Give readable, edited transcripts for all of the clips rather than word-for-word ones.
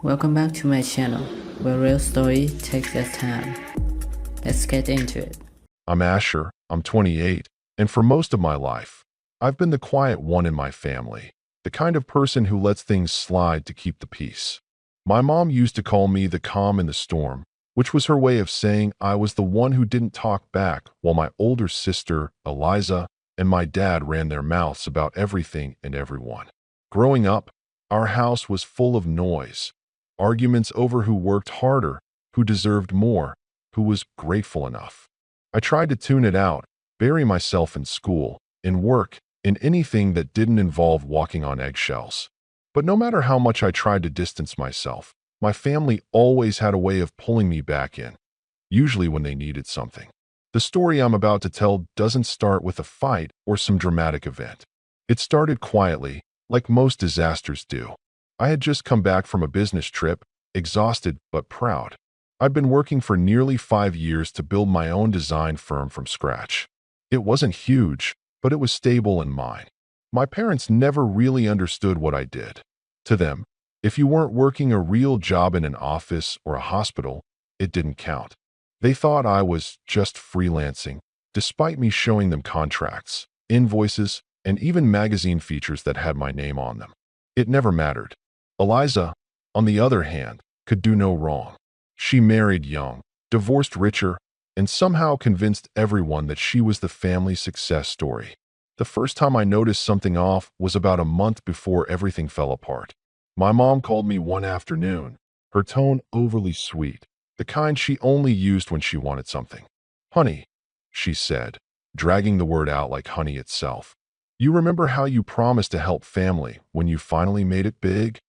Welcome back to my channel, where real story takes its time. Let's get into it. I'm Asher, I'm 28, and for most of my life, I've been the quiet one in my family, the kind of person who lets things slide to keep the peace. My mom used to call me the calm in the storm, which was her way of saying I was the one who didn't talk back while my older sister, Eliza, and my dad ran their mouths about everything and everyone. Growing up, our house was full of noise, arguments over who worked harder, who deserved more, who was grateful enough. I tried to tune it out, bury myself in school, in work, in anything that didn't involve walking on eggshells. But no matter how much I tried to distance myself, my family always had a way of pulling me back in, usually when they needed something. The story I'm about to tell doesn't start with a fight or some dramatic event. It started quietly, like most disasters do. I had just come back from a business trip, exhausted but proud. I'd been working for nearly 5 years to build my own design firm from scratch. It wasn't huge, but it was stable and mine. My parents never really understood what I did. To them, if you weren't working a real job in an office or a hospital, it didn't count. They thought I was just freelancing, despite me showing them contracts, invoices, and even magazine features that had my name on them. It never mattered. Eliza, on the other hand, could do no wrong. She married young, divorced richer, and somehow convinced everyone that she was the family success story. The first time I noticed something off was about a month before everything fell apart. My mom called me one afternoon, her tone overly sweet, the kind she only used when she wanted something. "Honey," she said, dragging the word out like honey itself. "You remember how you promised to help family when you finally made it big?"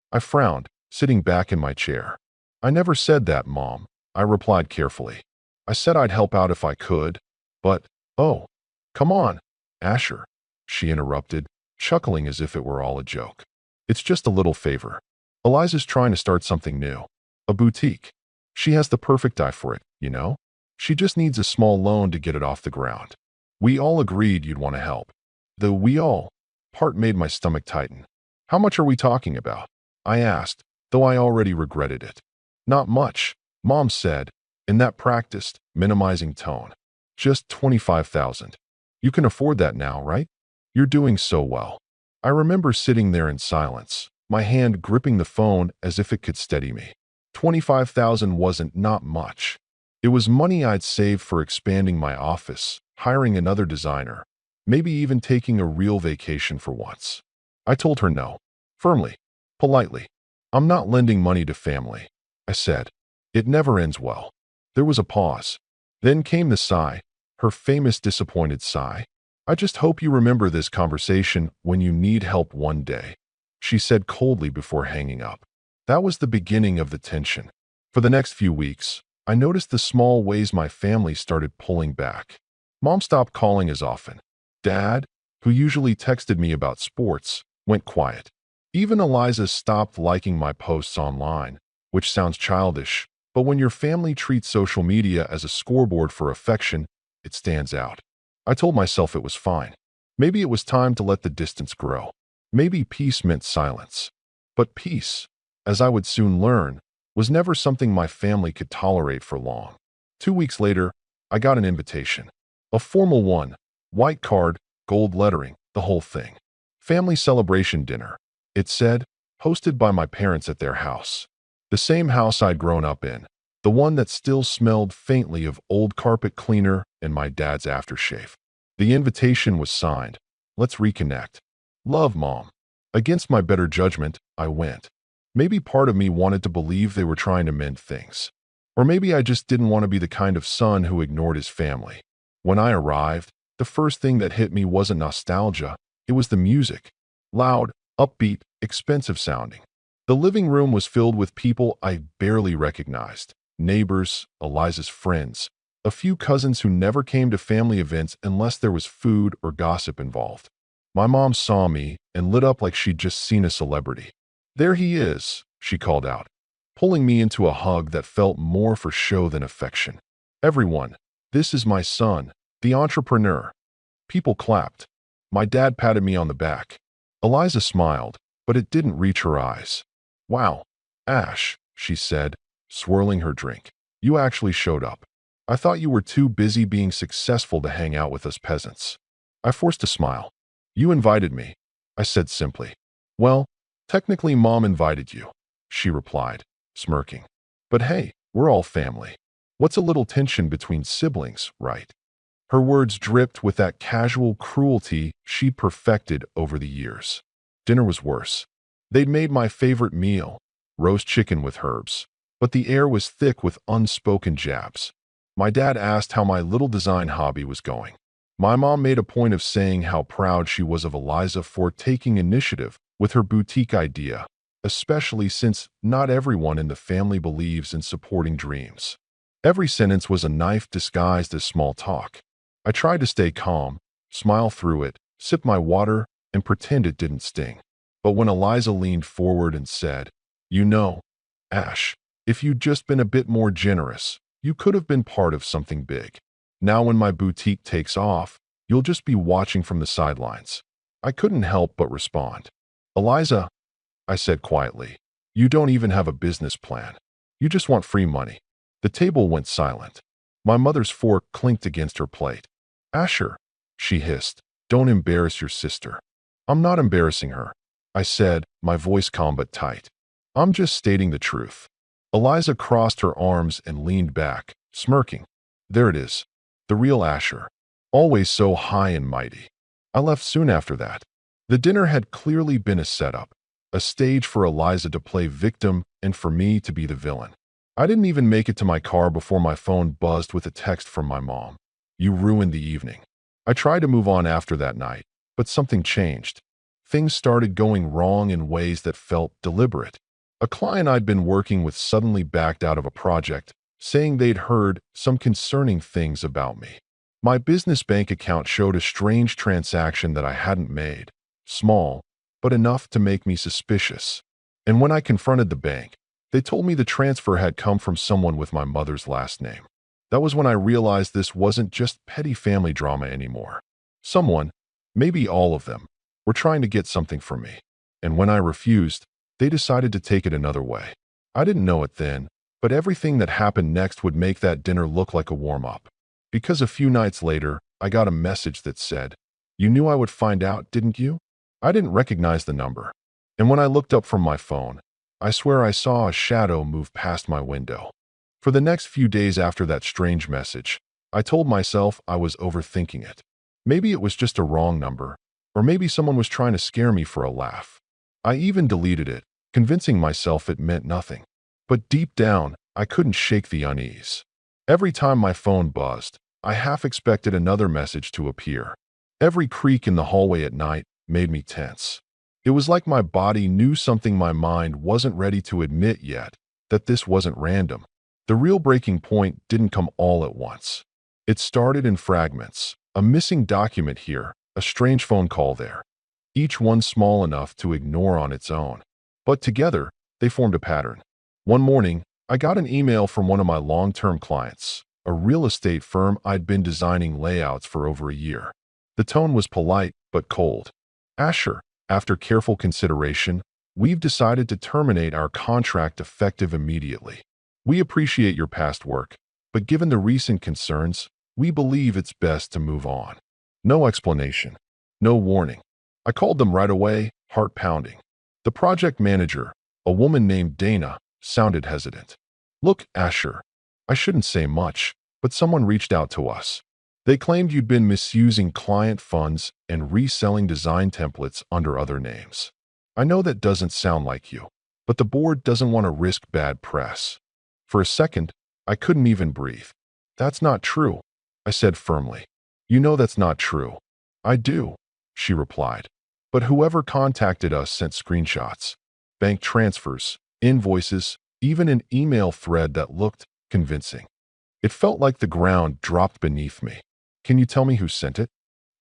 I frowned, sitting back in my chair. "I never said that, Mom," I replied carefully. "I said I'd help out if I could, but, oh, come on, Asher," she interrupted, chuckling as if it were all a joke. "It's just a little favor. Eliza's trying to start something new, a boutique. She has the perfect eye for it, you know? She just needs a small loan to get it off the ground. We all agreed you'd want to help." The "we all" part made my stomach tighten. "How much are we talking about?" I asked, though I already regretted it. "Not much," Mom said, in that practiced, minimizing tone. "Just 25,000. You can afford that now, right? You're doing so well." I remember sitting there in silence, my hand gripping the phone as if it could steady me. 25,000 wasn't not much. It was money I'd saved for expanding my office, hiring another designer, maybe even taking a real vacation for once. I told her no, firmly, politely. "I'm not lending money to family," I said. "It never ends well." There was a pause. Then came the sigh, her famous disappointed sigh. "I just hope you remember this conversation when you need help one day," she said coldly before hanging up. That was the beginning of the tension. For the next few weeks, I noticed the small ways my family started pulling back. Mom stopped calling as often. Dad, who usually texted me about sports, went quiet. Even Eliza stopped liking my posts online, which sounds childish, but when your family treats social media as a scoreboard for affection, it stands out. I told myself it was fine. Maybe it was time to let the distance grow. Maybe peace meant silence. But peace, as I would soon learn, was never something my family could tolerate for long. 2 weeks later, I got an invitation. A formal one, white card, gold lettering, the whole thing. Family celebration dinner, it said, hosted by my parents at their house. The same house I'd grown up in, the one that still smelled faintly of old carpet cleaner and my dad's aftershave. The invitation was signed, "Let's reconnect. Love, Mom." Against my better judgment, I went. Maybe part of me wanted to believe they were trying to mend things. Or maybe I just didn't want to be the kind of son who ignored his family. When I arrived, the first thing that hit me wasn't nostalgia, it was the music. Loud, upbeat, expensive sounding. The living room was filled with people I barely recognized. Neighbors, Eliza's friends, a few cousins who never came to family events unless there was food or gossip involved. My mom saw me and lit up like she'd just seen a celebrity. "There he is," she called out, pulling me into a hug that felt more for show than affection. "Everyone, this is my son, the entrepreneur." People clapped. My dad patted me on the back. Eliza smiled, but it didn't reach her eyes. "Wow, Ash, she said, swirling her drink. You actually showed up. I thought you were too busy being successful to hang out with us peasants. I forced a smile. You invited me, I said simply. Well, technically Mom invited you, she replied, smirking. But hey, we're all family. What's a little tension between siblings, right? Her words dripped with that casual cruelty she'd perfected over the years. Dinner was worse. They'd made my favorite meal, roast chicken with herbs, but the air was thick with unspoken jabs. My dad asked how my little design hobby was going. My mom made a point of saying how proud she was of Eliza for taking initiative with her boutique idea, especially since not everyone in the family believes in supporting dreams. Every sentence was a knife disguised as small talk. I tried to stay calm, smile through it, sip my water, and pretend it didn't sting. But when Eliza leaned forward and said, You know, Ash, if you'd just been a bit more generous, you could have been part of something big. Now when my boutique takes off, you'll just be watching from the sidelines. I couldn't help but respond. Eliza, I said quietly, you don't even have a business plan. You just want free money. The table went silent. My mother's fork clinked against her plate. Asher, she hissed, don't embarrass your sister. I'm not embarrassing her, I said, my voice calm but tight. I'm just stating the truth. Eliza crossed her arms and leaned back, smirking. There it is. The real Asher. Always so high and mighty. I left soon after that. The dinner had clearly been a setup, a stage for Eliza to play victim and for me to be the villain. I didn't even make it to my car before my phone buzzed with a text from my mom. You ruined the evening. I tried to move on after that night, but something changed. Things started going wrong in ways that felt deliberate. A client I'd been working with suddenly backed out of a project, saying they'd heard some concerning things about me. My business bank account showed a strange transaction that I hadn't made, small, but enough to make me suspicious. And when I confronted the bank, they told me the transfer had come from someone with my mother's last name. That was when I realized this wasn't just petty family drama anymore. Someone, maybe all of them, were trying to get something from me. And when I refused, they decided to take it another way. I didn't know it then, but everything that happened next would make that dinner look like a warm-up. Because a few nights later, I got a message that said, You knew I would find out, didn't you? I didn't recognize the number. And when I looked up from my phone, I swear I saw a shadow move past my window. For the next few days after that strange message, I told myself I was overthinking it. Maybe it was just a wrong number, or maybe someone was trying to scare me for a laugh. I even deleted it, convincing myself it meant nothing. But deep down, I couldn't shake the unease. Every time my phone buzzed, I half expected another message to appear. Every creak in the hallway at night made me tense. It was like my body knew something my mind wasn't ready to admit yet, that this wasn't random. The real breaking point didn't come all at once. It started in fragments, a missing document here, a strange phone call there, each one small enough to ignore on its own. But together, they formed a pattern. One morning, I got an email from one of my long-term clients, a real estate firm I'd been designing layouts for over a year. The tone was polite but cold. Asher, after careful consideration, we've decided to terminate our contract effective immediately. We appreciate your past work, but given the recent concerns, we believe it's best to move on. No explanation. No warning. I called them right away, heart pounding. The project manager, a woman named Dana, sounded hesitant. Look, Asher, I shouldn't say much, but someone reached out to us. They claimed you'd been misusing client funds and reselling design templates under other names. I know that doesn't sound like you, but the board doesn't want to risk bad press. For a second, I couldn't even breathe. That's not true, I said firmly. You know that's not true. I do, she replied. But whoever contacted us sent screenshots, bank transfers, invoices, even an email thread that looked convincing. It felt like the ground dropped beneath me. Can you tell me who sent it?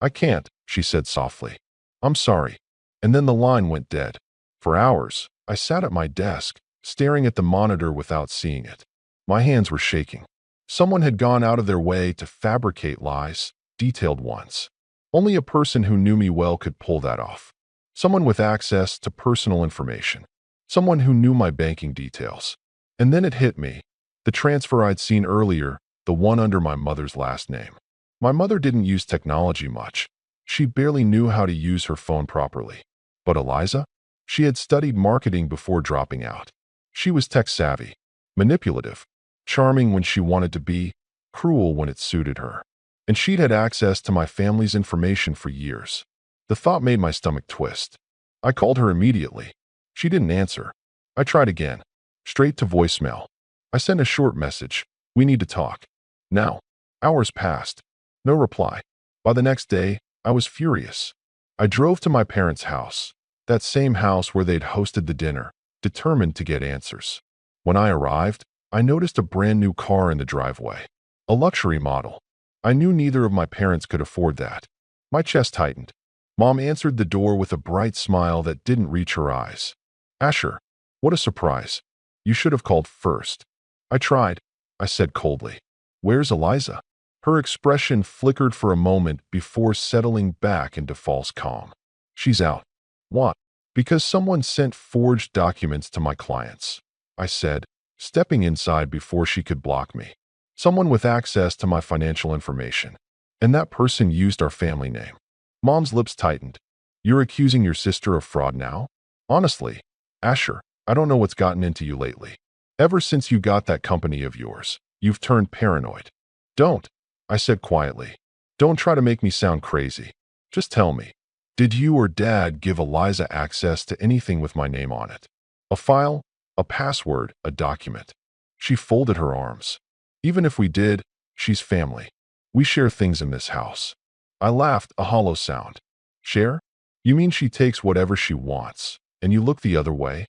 I can't, she said softly. I'm sorry. And then the line went dead. For hours, I sat at my desk, staring at the monitor without seeing it. My hands were shaking. Someone had gone out of their way to fabricate lies, detailed ones. Only a person who knew me well could pull that off. Someone with access to personal information. someone who knew my banking details. And then it hit me. The transfer I'd seen earlier, the one under my mother's last name. My mother didn't use technology much. She barely knew how to use her phone properly. But Eliza? She had studied marketing before dropping out. She was tech-savvy, manipulative, charming when she wanted to be, cruel when it suited her. And she'd had access to my family's information for years. The thought made my stomach twist. I called her immediately. She didn't answer. I tried again. Straight to voicemail. I sent a short message. We need to talk. Now. Hours passed. No reply. By the next day, I was furious. I drove to my parents' house, that same house where they'd hosted the dinner, determined to get answers. When I arrived, I noticed a brand new car in the driveway. A luxury model. I knew neither of my parents could afford that. My chest tightened. Mom answered the door with a bright smile that didn't reach her eyes. Asher, what a surprise. You should have called first. I tried, I said coldly. Where's Eliza? Her expression flickered for a moment before settling back into false calm. She's out. What? Because someone sent forged documents to my clients, I said, stepping inside before she could block me. Someone with access to my financial information. And that person used our family name. Mom's lips tightened. You're accusing your sister of fraud now? Honestly, Asher, I don't know what's gotten into you lately. Ever since you got that company of yours, you've turned paranoid. Don't, I said quietly. Don't try to make me sound crazy. Just tell me, did you or Dad give Eliza access to anything with my name on it? A file, a password, a document. She folded her arms. Even if we did, she's family. We share things in this house. I laughed, a hollow sound. Share? You mean she takes whatever she wants, and you look the other way?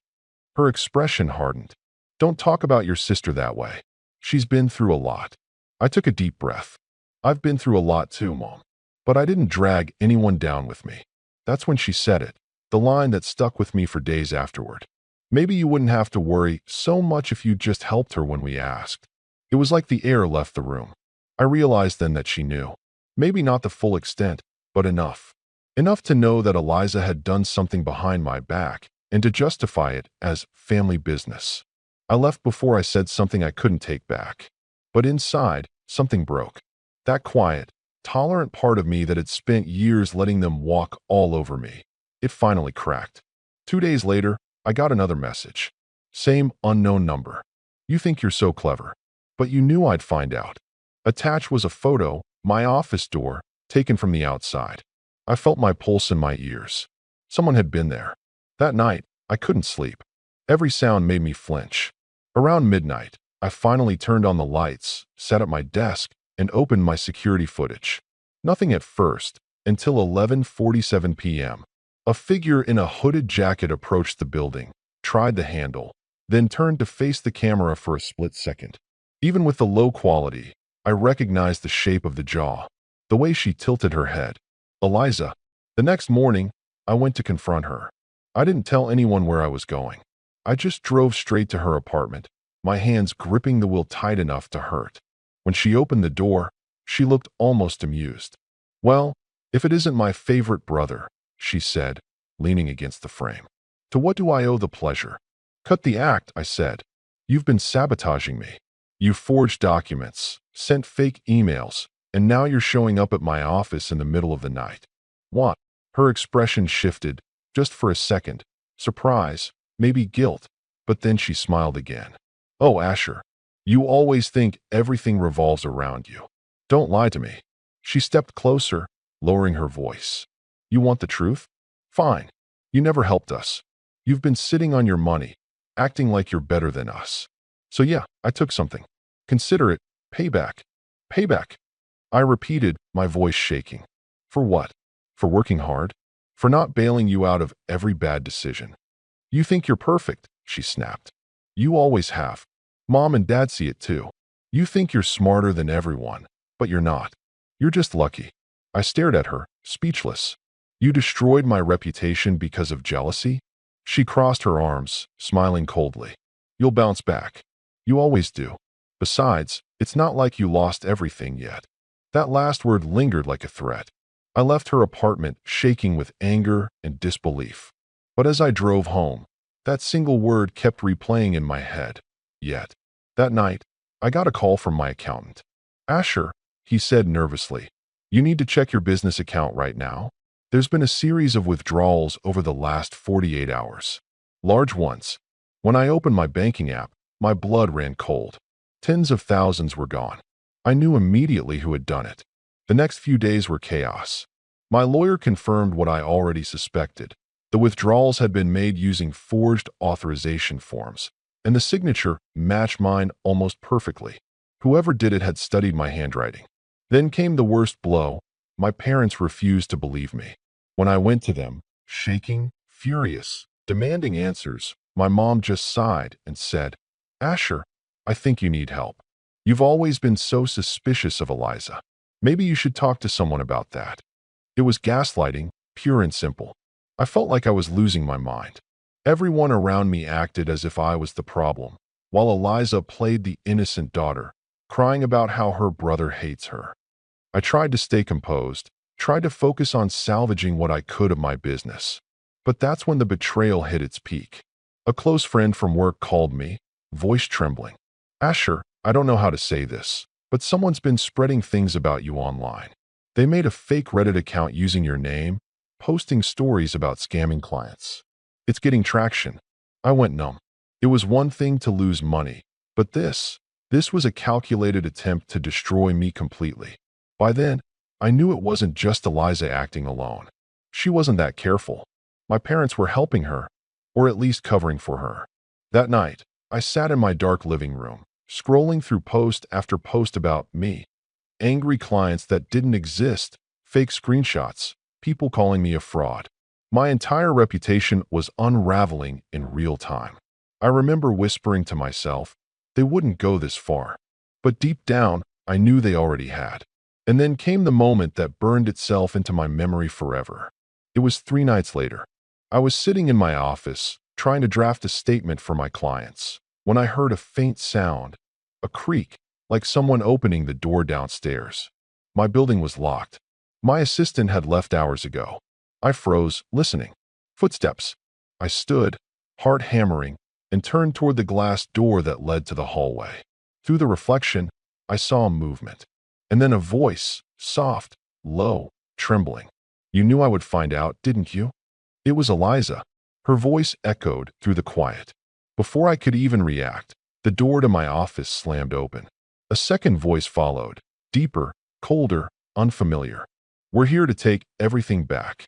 Her expression hardened. Don't talk about your sister that way. She's been through a lot. I took a deep breath. I've been through a lot too, Mom. But I didn't drag anyone down with me. That's when she said it, the line that stuck with me for days afterward. Maybe you wouldn't have to worry so much if you just helped her when we asked. It was like the air left the room. I realized then that she knew. Maybe not the full extent, but enough. Enough to know that Eliza had done something behind my back and to justify it as family business. I left before I said something I couldn't take back. But inside, something broke. That quiet, tolerant part of me that had spent years letting them walk all over me. It finally cracked. 2 days later, I got another message. Same unknown number. You think you're so clever. But you knew I'd find out. Attached was a photo, my office door, taken from the outside. I felt my pulse in my ears. Someone had been there. That night, I couldn't sleep. Every sound made me flinch. Around midnight, I finally turned on the lights, sat at my desk, and opened my security footage. Nothing at first, until 11:47 p.m. A figure in a hooded jacket approached the building, tried the handle, then turned to face the camera for a split second. Even with the low quality, I recognized the shape of the jaw, the way she tilted her head. Eliza. The next morning, I went to confront her. I didn't tell anyone where I was going. I just drove straight to her apartment, my hands gripping the wheel tight enough to hurt. When she opened the door, she looked almost amused. Well, if it isn't my favorite brother, she said, leaning against the frame. To what do I owe the pleasure? Cut the act, I said. You've been sabotaging me. You forged documents, sent fake emails, and now you're showing up at my office in the middle of the night. What? Her expression shifted, just for a second. Surprise, maybe guilt, but then she smiled again. Oh, Asher, you always think everything revolves around you. Don't lie to me. She stepped closer, lowering her voice. You want the truth? Fine. You never helped us. You've been sitting on your money, acting like you're better than us. So yeah, I took something. Consider it payback. Payback. I repeated, my voice shaking. For what? For working hard? For not bailing you out of every bad decision? You think you're perfect, she snapped. You always have. Mom and Dad see it too. You think you're smarter than everyone, but you're not. You're just lucky. I stared at her, speechless. You destroyed my reputation because of jealousy? She crossed her arms, smiling coldly. You'll bounce back. You always do. Besides, it's not like you lost everything yet. That last word lingered like a threat. I left her apartment shaking with anger and disbelief. But as I drove home, That single word kept replaying in my head. Yet, that night, I got a call from my accountant. Asher, he said nervously, you need to check your business account right now. There's been a series of withdrawals over the last 48 hours. Large ones. When I opened my banking app, my blood ran cold. Tens of thousands were gone. I knew immediately who had done it. The next few days were chaos. My lawyer confirmed what I already suspected. The withdrawals had been made using forged authorization forms, and the signature matched mine almost perfectly. Whoever did it had studied my handwriting. Then came the worst blow. My parents refused to believe me. When I went to them, shaking, furious, demanding answers, my mom just sighed and said, Asher, I think you need help. You've always been so suspicious of Eliza. Maybe you should talk to someone about that. It was gaslighting, pure and simple. I felt like I was losing my mind. Everyone around me acted as if I was the problem, while Eliza played the innocent daughter, crying about how her brother hates her. I tried to stay composed, tried to focus on salvaging what I could of my business. But that's when the betrayal hit its peak. A close friend from work called me, voice trembling. Asher, I don't know how to say this, but someone's been spreading things about you online. They made a fake Reddit account using your name, posting stories about scamming clients. It's getting traction. I went numb. It was one thing to lose money, but this was a calculated attempt to destroy me completely. By then, I knew it wasn't just Eliza acting alone. She wasn't that careful. My parents were helping her, or at least covering for her. That night, I sat in my dark living room, scrolling through post after post about me. Angry clients that didn't exist, fake screenshots, people calling me a fraud. My entire reputation was unraveling in real time. I remember whispering to myself, they wouldn't go this far. But deep down, I knew they already had. And then came the moment that burned itself into my memory forever. It was 3 nights later. I was sitting in my office, trying to draft a statement for my clients, when I heard a faint sound, a creak, like someone opening the door downstairs. My building was locked. My assistant had left hours ago. I froze, listening. Footsteps. I stood, heart hammering, and turned toward the glass door that led to the hallway. Through the reflection, I saw a movement. And then a voice, soft, low, trembling. You knew I would find out, didn't you? It was Eliza. Her voice echoed through the quiet. Before I could even react, the door to my office slammed open. A second voice followed, deeper, colder, unfamiliar. We're here to take everything back.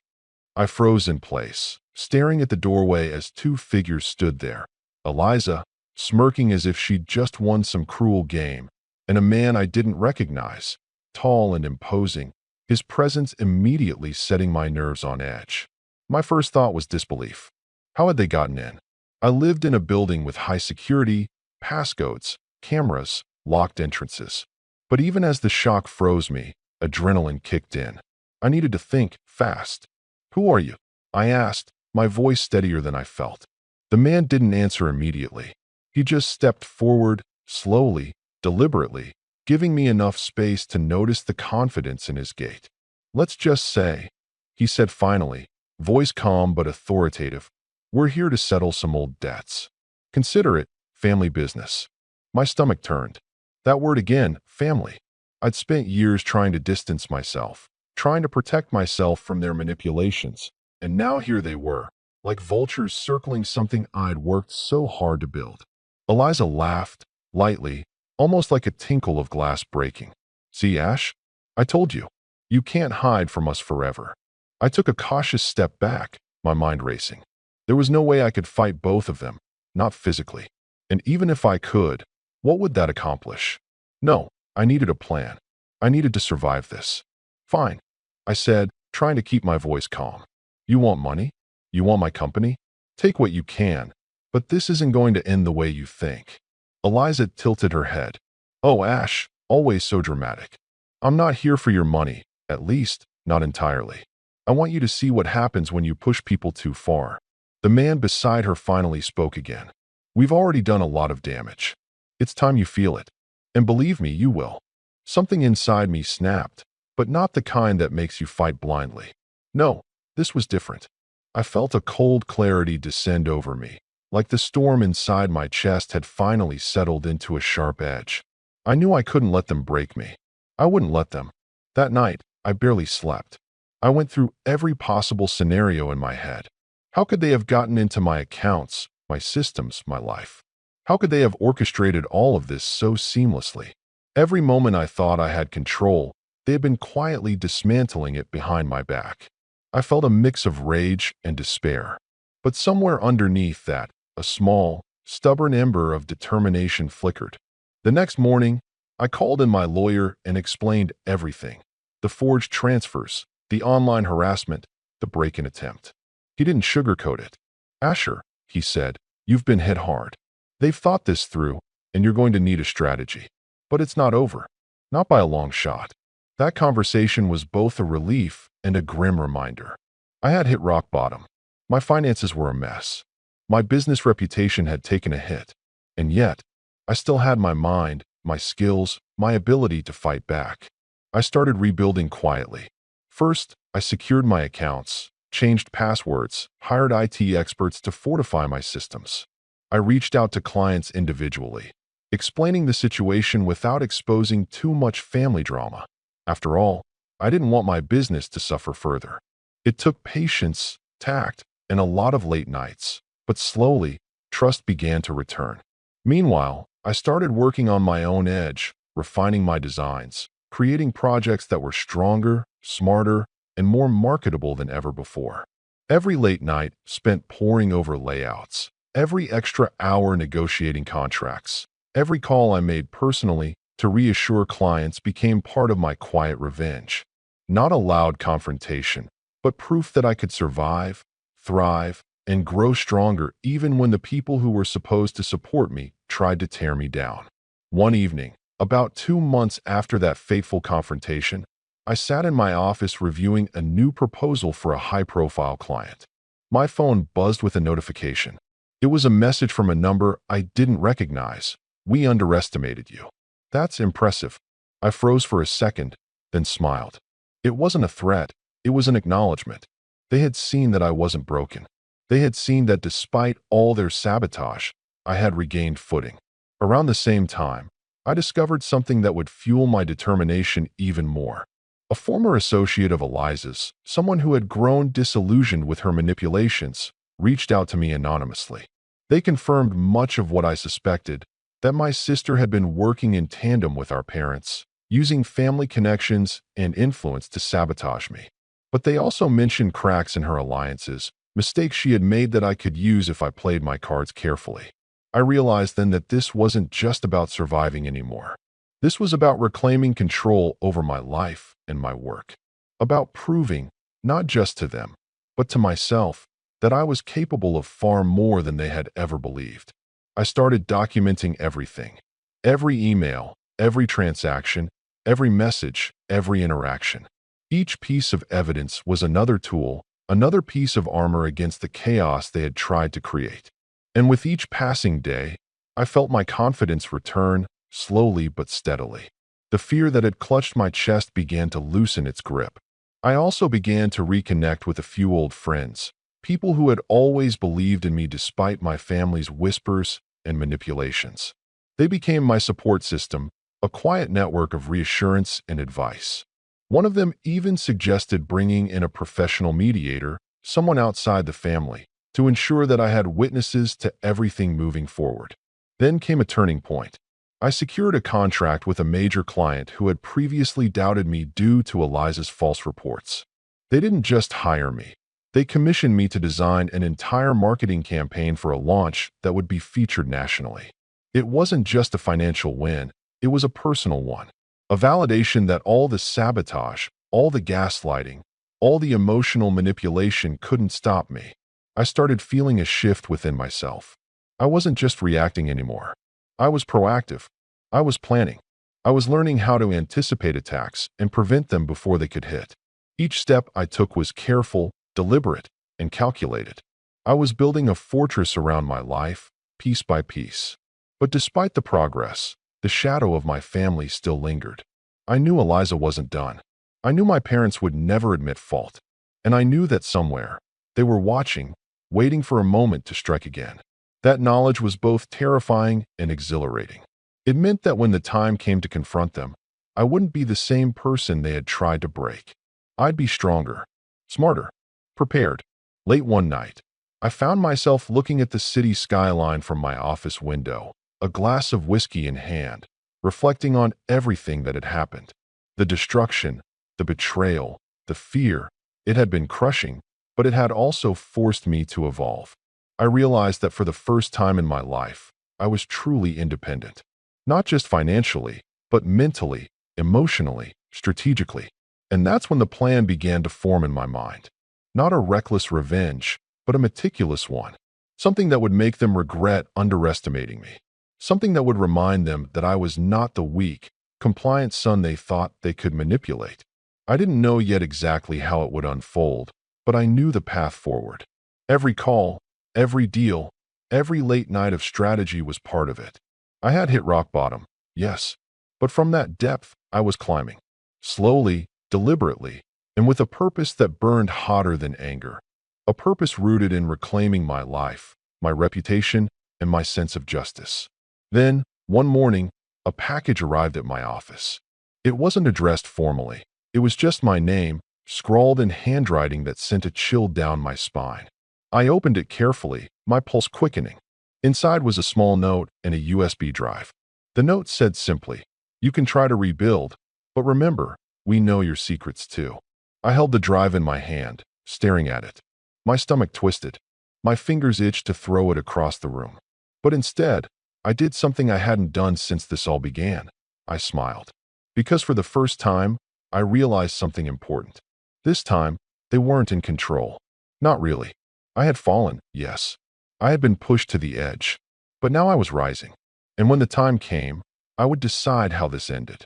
I froze in place, staring at the doorway as 2 figures stood there. Eliza, smirking as if she'd just won some cruel game, and a man I didn't recognize, tall and imposing, his presence immediately setting my nerves on edge. My first thought was disbelief. How had they gotten in? I lived in a building with high security, passcodes, cameras, locked entrances. But even as the shock froze me, adrenaline kicked in. I needed to think fast. Who are you? I asked, my voice steadier than I felt. The man didn't answer immediately. He just stepped forward, slowly, deliberately, giving me enough space to notice the confidence in his gait. Let's just say, he said finally, voice calm but authoritative, we're here to settle some old debts. Consider it family business. My stomach turned. That word again, family. I'd spent years trying to distance myself, trying to protect myself from their manipulations, and now here they were, like vultures circling something I'd worked so hard to build. Eliza laughed, lightly, almost like a tinkle of glass breaking. See, Ash? I told you. You can't hide from us forever. I took a cautious step back, my mind racing. There was no way I could fight both of them, not physically. And even if I could, what would that accomplish? No, I needed a plan. I needed to survive this. Fine, I said, trying to keep my voice calm. You want money? You want my company? Take what you can, but this isn't going to end the way you think. Eliza tilted her head. Oh, Ash, always so dramatic. I'm not here for your money, at least, not entirely. I want you to see what happens when you push people too far. The man beside her finally spoke again. We've already done a lot of damage. It's time you feel it. And believe me, you will. Something inside me snapped, but not the kind that makes you fight blindly. No, this was different. I felt a cold clarity descend over me, like the storm inside my chest had finally settled into a sharp edge. I knew I couldn't let them break me. I wouldn't let them. That night, I barely slept. I went through every possible scenario in my head. How could they have gotten into my accounts, my systems, my life? How could they have orchestrated all of this so seamlessly? Every moment I thought I had control, they had been quietly dismantling it behind my back. I felt a mix of rage and despair. But somewhere underneath that, a small, stubborn ember of determination flickered. The next morning, I called in my lawyer and explained everything. The forged transfers, the online harassment, the break-in attempt. He didn't sugarcoat it. "Asher," he said, "you've been hit hard. They've thought this through, and you're going to need a strategy. But it's not over. Not by a long shot." That conversation was both a relief and a grim reminder. I had hit rock bottom. My finances were a mess. My business reputation had taken a hit. And yet, I still had my mind, my skills, my ability to fight back. I started rebuilding quietly. First, I secured my accounts, changed passwords, hired IT experts to fortify my systems. I reached out to clients individually, explaining the situation without exposing too much family drama. After all, I didn't want my business to suffer further. It took patience, tact, and a lot of late nights, but slowly, trust began to return. Meanwhile, I started working on my own edge, refining my designs, creating projects that were stronger, smarter, and more marketable than ever before. Every late night spent poring over layouts, every extra hour negotiating contracts, every call I made personally to reassure clients became part of my quiet revenge. Not a loud confrontation, but proof that I could survive, thrive, and grow stronger even when the people who were supposed to support me tried to tear me down. One evening, about 2 months after that fateful confrontation, I sat in my office reviewing a new proposal for a high-profile client. My phone buzzed with a notification. It was a message from a number I didn't recognize. "We underestimated you." "That's impressive." I froze for a second, then smiled. It wasn't a threat, it was an acknowledgement. They had seen that I wasn't broken. They had seen that despite all their sabotage, I had regained footing. Around the same time, I discovered something that would fuel my determination even more. A former associate of Eliza's, someone who had grown disillusioned with her manipulations, reached out to me anonymously. They confirmed much of what I suspected, that my sister had been working in tandem with our parents, using family connections and influence to sabotage me. But they also mentioned cracks in her alliances, mistakes she had made that I could use if I played my cards carefully. I realized then that this wasn't just about surviving anymore. This was about reclaiming control over my life and my work. About proving, not just to them, but to myself, that I was capable of far more than they had ever believed. I started documenting everything. Every email, every transaction, every message, every interaction. Each piece of evidence was another tool, another piece of armor against the chaos they had tried to create. And with each passing day, I felt my confidence return, slowly but steadily. The fear that had clutched my chest began to loosen its grip. I also began to reconnect with a few old friends, people who had always believed in me despite my family's whispers and manipulations. They became my support system, a quiet network of reassurance and advice. One of them even suggested bringing in a professional mediator, someone outside the family, to ensure that I had witnesses to everything moving forward. Then came a turning point. I secured a contract with a major client who had previously doubted me due to Eliza's false reports. They didn't just hire me. They commissioned me to design an entire marketing campaign for a launch that would be featured nationally. It wasn't just a financial win, it was a personal one. A validation that all the sabotage, all the gaslighting, all the emotional manipulation couldn't stop me. I started feeling a shift within myself. I wasn't just reacting anymore. I was proactive. I was planning. I was learning how to anticipate attacks and prevent them before they could hit. Each step I took was careful, deliberate, and calculated. I was building a fortress around my life, piece by piece. But despite the progress, the shadow of my family still lingered. I knew Eliza wasn't done. I knew my parents would never admit fault. And I knew that somewhere, they were watching, waiting for a moment to strike again. That knowledge was both terrifying and exhilarating. It meant that when the time came to confront them, I wouldn't be the same person they had tried to break. I'd be stronger, smarter, prepared. Late one night, I found myself looking at the city skyline from my office window, a glass of whiskey in hand, reflecting on everything that had happened. The destruction, the betrayal, the fear. It had been crushing, but it had also forced me to evolve. I realized that for the first time in my life, I was truly independent. Not just financially, but mentally, emotionally, strategically. And that's when the plan began to form in my mind. Not a reckless revenge, but a meticulous one. Something that would make them regret underestimating me. Something that would remind them that I was not the weak, compliant son they thought they could manipulate. I didn't know yet exactly how it would unfold, but I knew the path forward. Every call, every deal, every late night of strategy was part of it. I had hit rock bottom, yes, but from that depth, I was climbing. Slowly, deliberately, and with a purpose that burned hotter than anger. A purpose rooted in reclaiming my life, my reputation, and my sense of justice. Then, one morning, a package arrived at my office. It wasn't addressed formally. It was just my name, scrawled in handwriting that sent a chill down my spine. I opened it carefully, my pulse quickening. Inside was a small note and a USB drive. The note said simply, "You can try to rebuild, but remember, we know your secrets too." I held the drive in my hand, staring at it. My stomach twisted. My fingers itched to throw it across the room. But instead, I did something I hadn't done since this all began. I smiled. Because for the first time, I realized something important. This time, they weren't in control. Not really. I had fallen, yes. I had been pushed to the edge. But now I was rising. And when the time came, I would decide how this ended.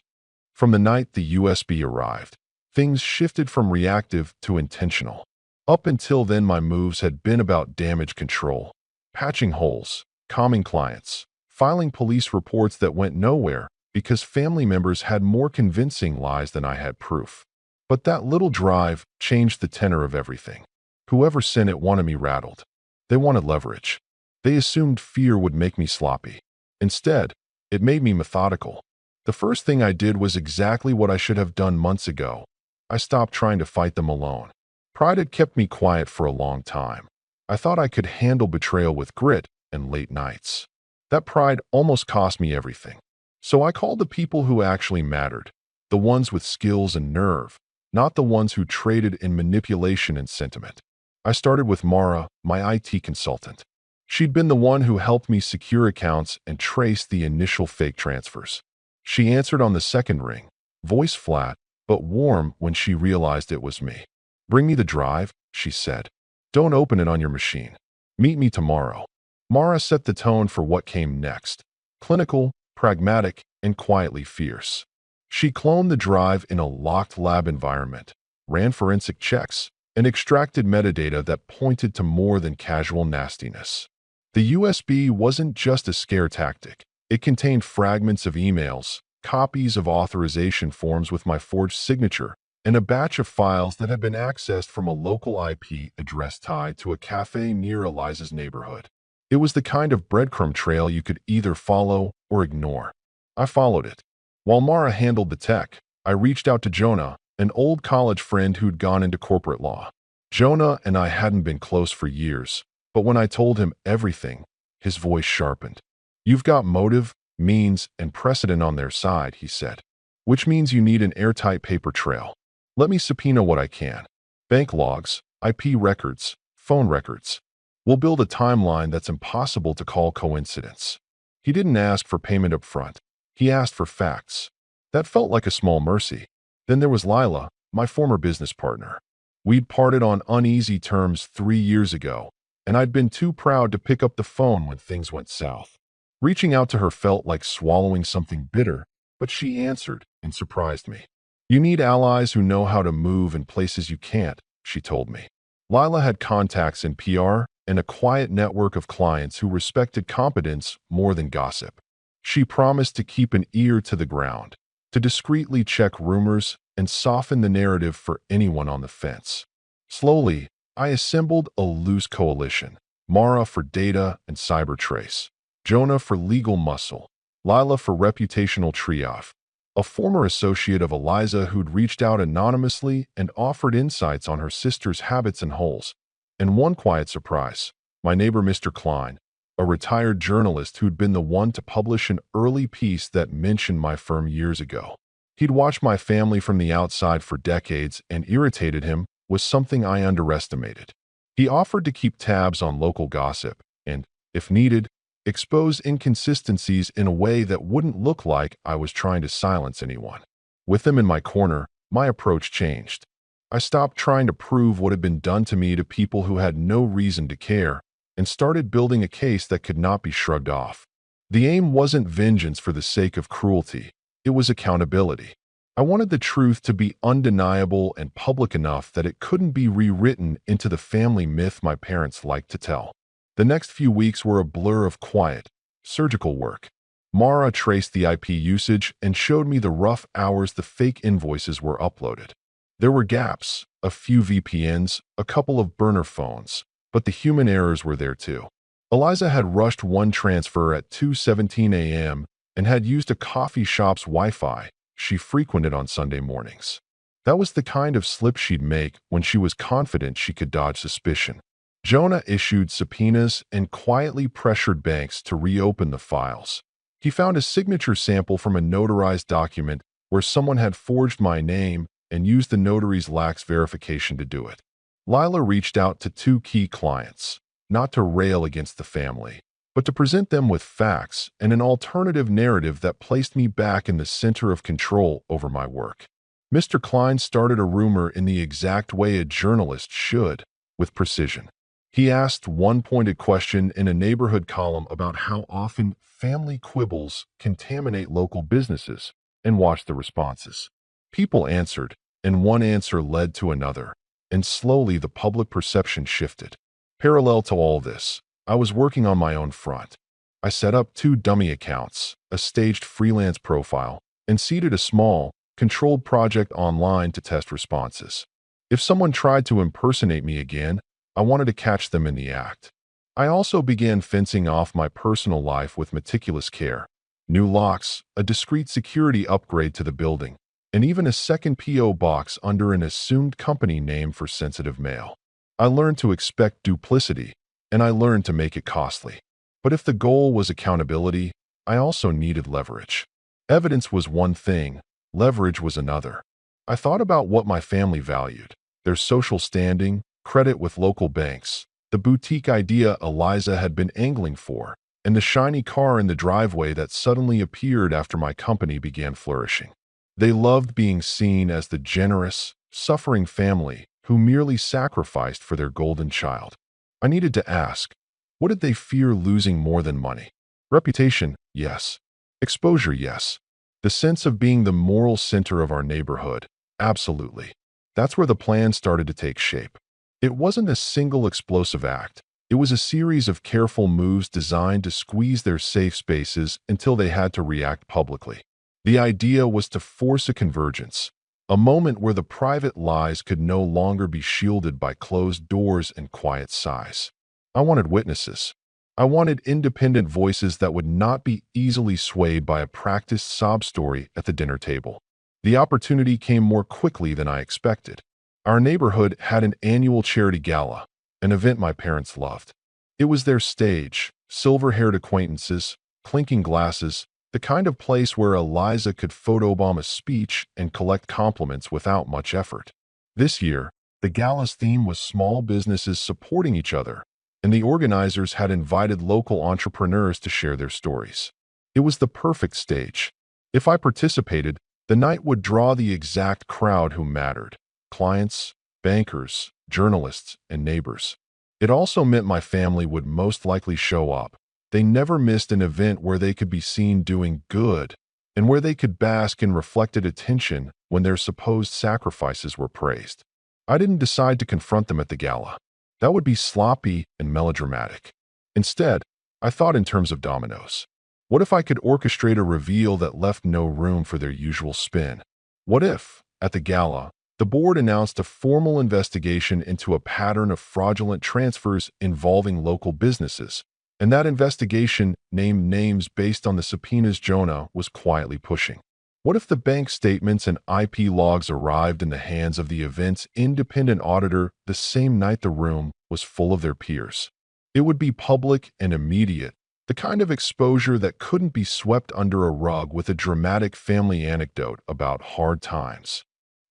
From the night the USB arrived, things shifted from reactive to intentional. Up until then, my moves had been about damage control, patching holes, calming clients, filing police reports that went nowhere because family members had more convincing lies than I had proof. But that little drive changed the tenor of everything. Whoever sent it wanted me rattled. They wanted leverage. They assumed fear would make me sloppy. Instead, it made me methodical. The first thing I did was exactly what I should have done months ago. I stopped trying to fight them alone. Pride had kept me quiet for a long time. I thought I could handle betrayal with grit and late nights. That pride almost cost me everything. So I called the people who actually mattered, the ones with skills and nerve, not the ones who traded in manipulation and sentiment. I started with Mara, my IT consultant. She'd been the one who helped me secure accounts and trace the initial fake transfers. She answered on the second ring, voice flat, but warm when she realized it was me. "Bring me the drive," she said. "Don't open it on your machine. Meet me tomorrow." Mara set the tone for what came next. Clinical, pragmatic, and quietly fierce. She cloned the drive in a locked lab environment, ran forensic checks, and extracted metadata that pointed to more than casual nastiness. The USB wasn't just a scare tactic. It contained fragments of emails, copies of authorization forms with my forged signature, and a batch of files that had been accessed from a local IP address tied to a cafe near Eliza's neighborhood. It was the kind of breadcrumb trail you could either follow or ignore. I followed it. While Mara handled the tech, I reached out to Jonah, an old college friend who'd gone into corporate law. Jonah and I hadn't been close for years, but when I told him everything, his voice sharpened. "You've got motive, means, and precedent on their side," he said, "which means you need an airtight paper trail. Let me subpoena what I can. Bank logs, IP records, phone records. We'll build a timeline that's impossible to call coincidence." He didn't ask for payment up front. He asked for facts. That felt like a small mercy. Then there was Lila, my former business partner. We'd parted on uneasy terms 3 years ago, and I'd been too proud to pick up the phone when things went south. Reaching out to her felt like swallowing something bitter, but she answered and surprised me. "You need allies who know how to move in places you can't," she told me. Lila had contacts in PR and a quiet network of clients who respected competence more than gossip. She promised to keep an ear to the ground, to discreetly check rumors and soften the narrative for anyone on the fence. Slowly, I assembled a loose coalition. Mara for data and cyber trace, Jonah for legal muscle, Lila for reputational triage, a former associate of Eliza who'd reached out anonymously and offered insights on her sister's habits and holes. And one quiet surprise, my neighbor Mr. Klein, a retired journalist who'd been the one to publish an early piece that mentioned my firm years ago. He'd watched my family from the outside for decades, and irritated him was something I underestimated. He offered to keep tabs on local gossip and, if needed, expose inconsistencies in a way that wouldn't look like I was trying to silence anyone. With him in my corner, my approach changed. I stopped trying to prove what had been done to me to people who had no reason to care, and started building a case that could not be shrugged off. The aim wasn't vengeance for the sake of cruelty. It was accountability. I wanted the truth to be undeniable and public enough that it couldn't be rewritten into the family myth my parents liked to tell. The next few weeks were a blur of quiet, surgical work. Mara traced the IP usage and showed me the rough hours the fake invoices were uploaded. There were gaps, a few VPNs, a couple of burner phones, but the human errors were there too. Eliza had rushed one transfer at 2:17 a.m. and had used a coffee shop's Wi-Fi she frequented on Sunday mornings. That was the kind of slip she'd make when she was confident she could dodge suspicion. Jonah issued subpoenas and quietly pressured banks to reopen the files. He found a signature sample from a notarized document where someone had forged my name and used the notary's lax verification to do it. Lila reached out to two key clients, not to rail against the family, but to present them with facts and an alternative narrative that placed me back in the center of control over my work. Mr. Klein started a rumor in the exact way a journalist should, with precision. He asked one pointed question in a neighborhood column about how often family quibbles contaminate local businesses, and watched the responses. People answered, and one answer led to another, and slowly the public perception shifted. Parallel to all this, I was working on my own front. I set up 2 dummy accounts, a staged freelance profile, and seeded a small, controlled project online to test responses. If someone tried to impersonate me again, I wanted to catch them in the act. I also began fencing off my personal life with meticulous care. New locks, a discreet security upgrade to the building, and even a second P.O. box under an assumed company name for sensitive mail. I learned to expect duplicity, and I learned to make it costly. But if the goal was accountability, I also needed leverage. Evidence was one thing, leverage was another. I thought about what my family valued, their social standing, credit with local banks, the boutique idea Eliza had been angling for, and the shiny car in the driveway that suddenly appeared after my company began flourishing. They loved being seen as the generous, suffering family who merely sacrificed for their golden child. I needed to ask, what did they fear losing more than money? Reputation, yes. Exposure, yes. The sense of being the moral center of our neighborhood, absolutely. That's where the plan started to take shape. It wasn't a single explosive act. It was a series of careful moves designed to squeeze their safe spaces until they had to react publicly. The idea was to force a convergence, a moment where the private lies could no longer be shielded by closed doors and quiet sighs. I wanted witnesses. I wanted independent voices that would not be easily swayed by a practiced sob story at the dinner table. The opportunity came more quickly than I expected. Our neighborhood had an annual charity gala, an event my parents loved. It was their stage, silver-haired acquaintances, clinking glasses, the kind of place where Eliza could photobomb a speech and collect compliments without much effort. This year, the gala's theme was small businesses supporting each other, and the organizers had invited local entrepreneurs to share their stories. It was the perfect stage. If I participated, the night would draw the exact crowd who mattered: clients, bankers, journalists, and neighbors. It also meant my family would most likely show up. They never missed an event where they could be seen doing good and where they could bask in reflected attention when their supposed sacrifices were praised. I didn't decide to confront them at the gala. That would be sloppy and melodramatic. Instead, I thought in terms of dominoes. What if I could orchestrate a reveal that left no room for their usual spin? What if, at the gala, The board announced a formal investigation into a pattern of fraudulent transfers involving local businesses, and that investigation named names based on the subpoenas Jonah was quietly pushing. What if the bank statements and IP logs arrived in the hands of the event's independent auditor the same night the room was full of their peers? It would be public and immediate, the kind of exposure that couldn't be swept under a rug with a dramatic family anecdote about hard times.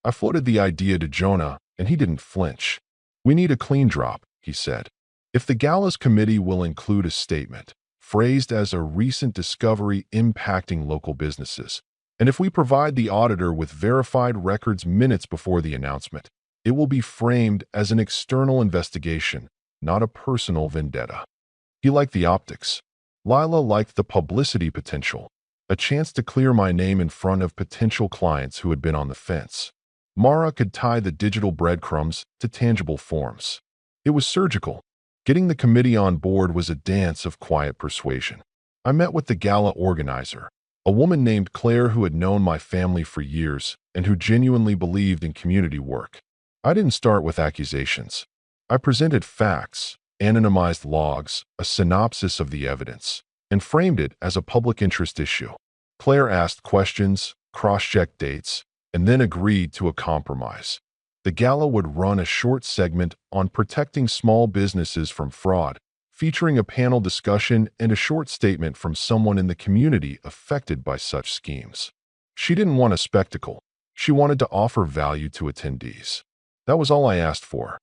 I floated the idea to Jonah, and he didn't flinch. "We need a clean drop," he said. "If the gala's committee will include a statement, phrased as a recent discovery impacting local businesses, and if we provide the auditor with verified records minutes before the announcement, it will be framed as an external investigation, not a personal vendetta." He liked the optics. Lila liked the publicity potential, a chance to clear my name in front of potential clients who had been on the fence. Mara could tie the digital breadcrumbs to tangible forms. It was surgical. Getting the committee on board was a dance of quiet persuasion. I met with the gala organizer, a woman named Claire who had known my family for years and who genuinely believed in community work. I didn't start with accusations. I presented facts, anonymized logs, a synopsis of the evidence, and framed it as a public interest issue. Claire asked questions, cross-checked dates, and then agreed to a compromise. The gala would run a short segment on protecting small businesses from fraud, featuring a panel discussion and a short statement from someone in the community affected by such schemes. She didn't want a spectacle. She wanted to offer value to attendees. That was all I asked for.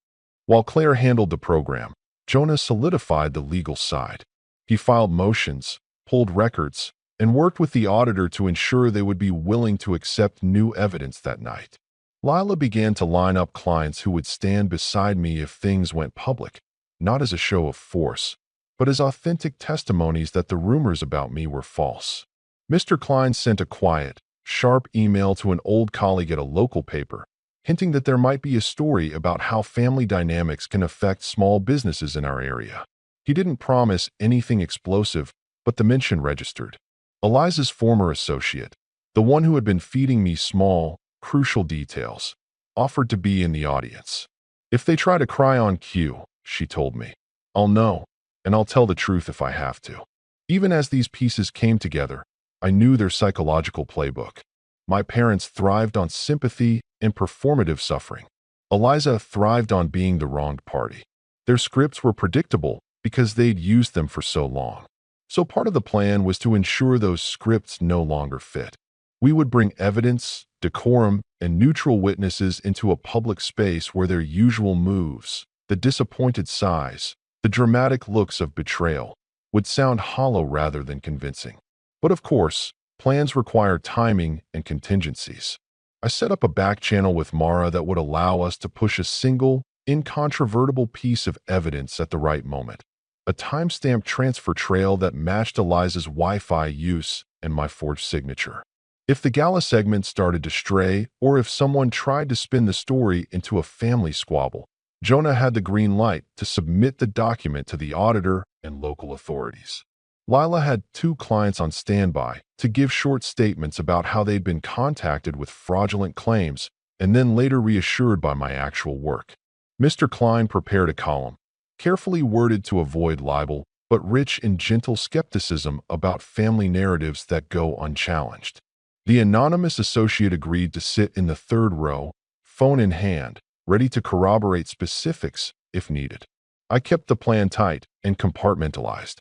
While Claire handled the program, Jonah solidified the legal side. He filed motions, pulled records, and worked with the auditor to ensure they would be willing to accept new evidence that night. Lila began to line up clients who would stand beside me if things went public, not as a show of force, but as authentic testimonies that the rumors about me were false. Mr. Klein sent a quiet, sharp email to an old colleague at a local paper, hinting that there might be a story about how family dynamics can affect small businesses in our area. He didn't promise anything explosive, but the mention registered. Eliza's former associate, the one who had been feeding me small, crucial details, offered to be in the audience. "If they try to cry on cue," she told me, "I'll know, and I'll tell the truth if I have to." Even as these pieces came together, I knew their psychological playbook. My parents thrived on sympathy and performative suffering. Eliza thrived on being the wronged party. Their scripts were predictable because they'd used them for so long. So part of the plan was to ensure those scripts no longer fit. We would bring evidence, decorum, and neutral witnesses into a public space where their usual moves, the disappointed sighs, the dramatic looks of betrayal, would sound hollow rather than convincing. But of course, plans require timing and contingencies. I set up a back channel with Mara that would allow us to push a single, incontrovertible piece of evidence at the right moment. A timestamped transfer trail that matched Eliza's Wi-Fi use and my forged signature. If the gala segment started to stray, or if someone tried to spin the story into a family squabble, Jonah had the green light to submit the document to the auditor and local authorities. Lila had 2 clients on standby to give short statements about how they'd been contacted with fraudulent claims and then later reassured by my actual work. Mr. Klein prepared a column, carefully worded to avoid libel, but rich in gentle skepticism about family narratives that go unchallenged. The anonymous associate agreed to sit in the 3rd row, phone in hand, ready to corroborate specifics if needed. I kept the plan tight and compartmentalized.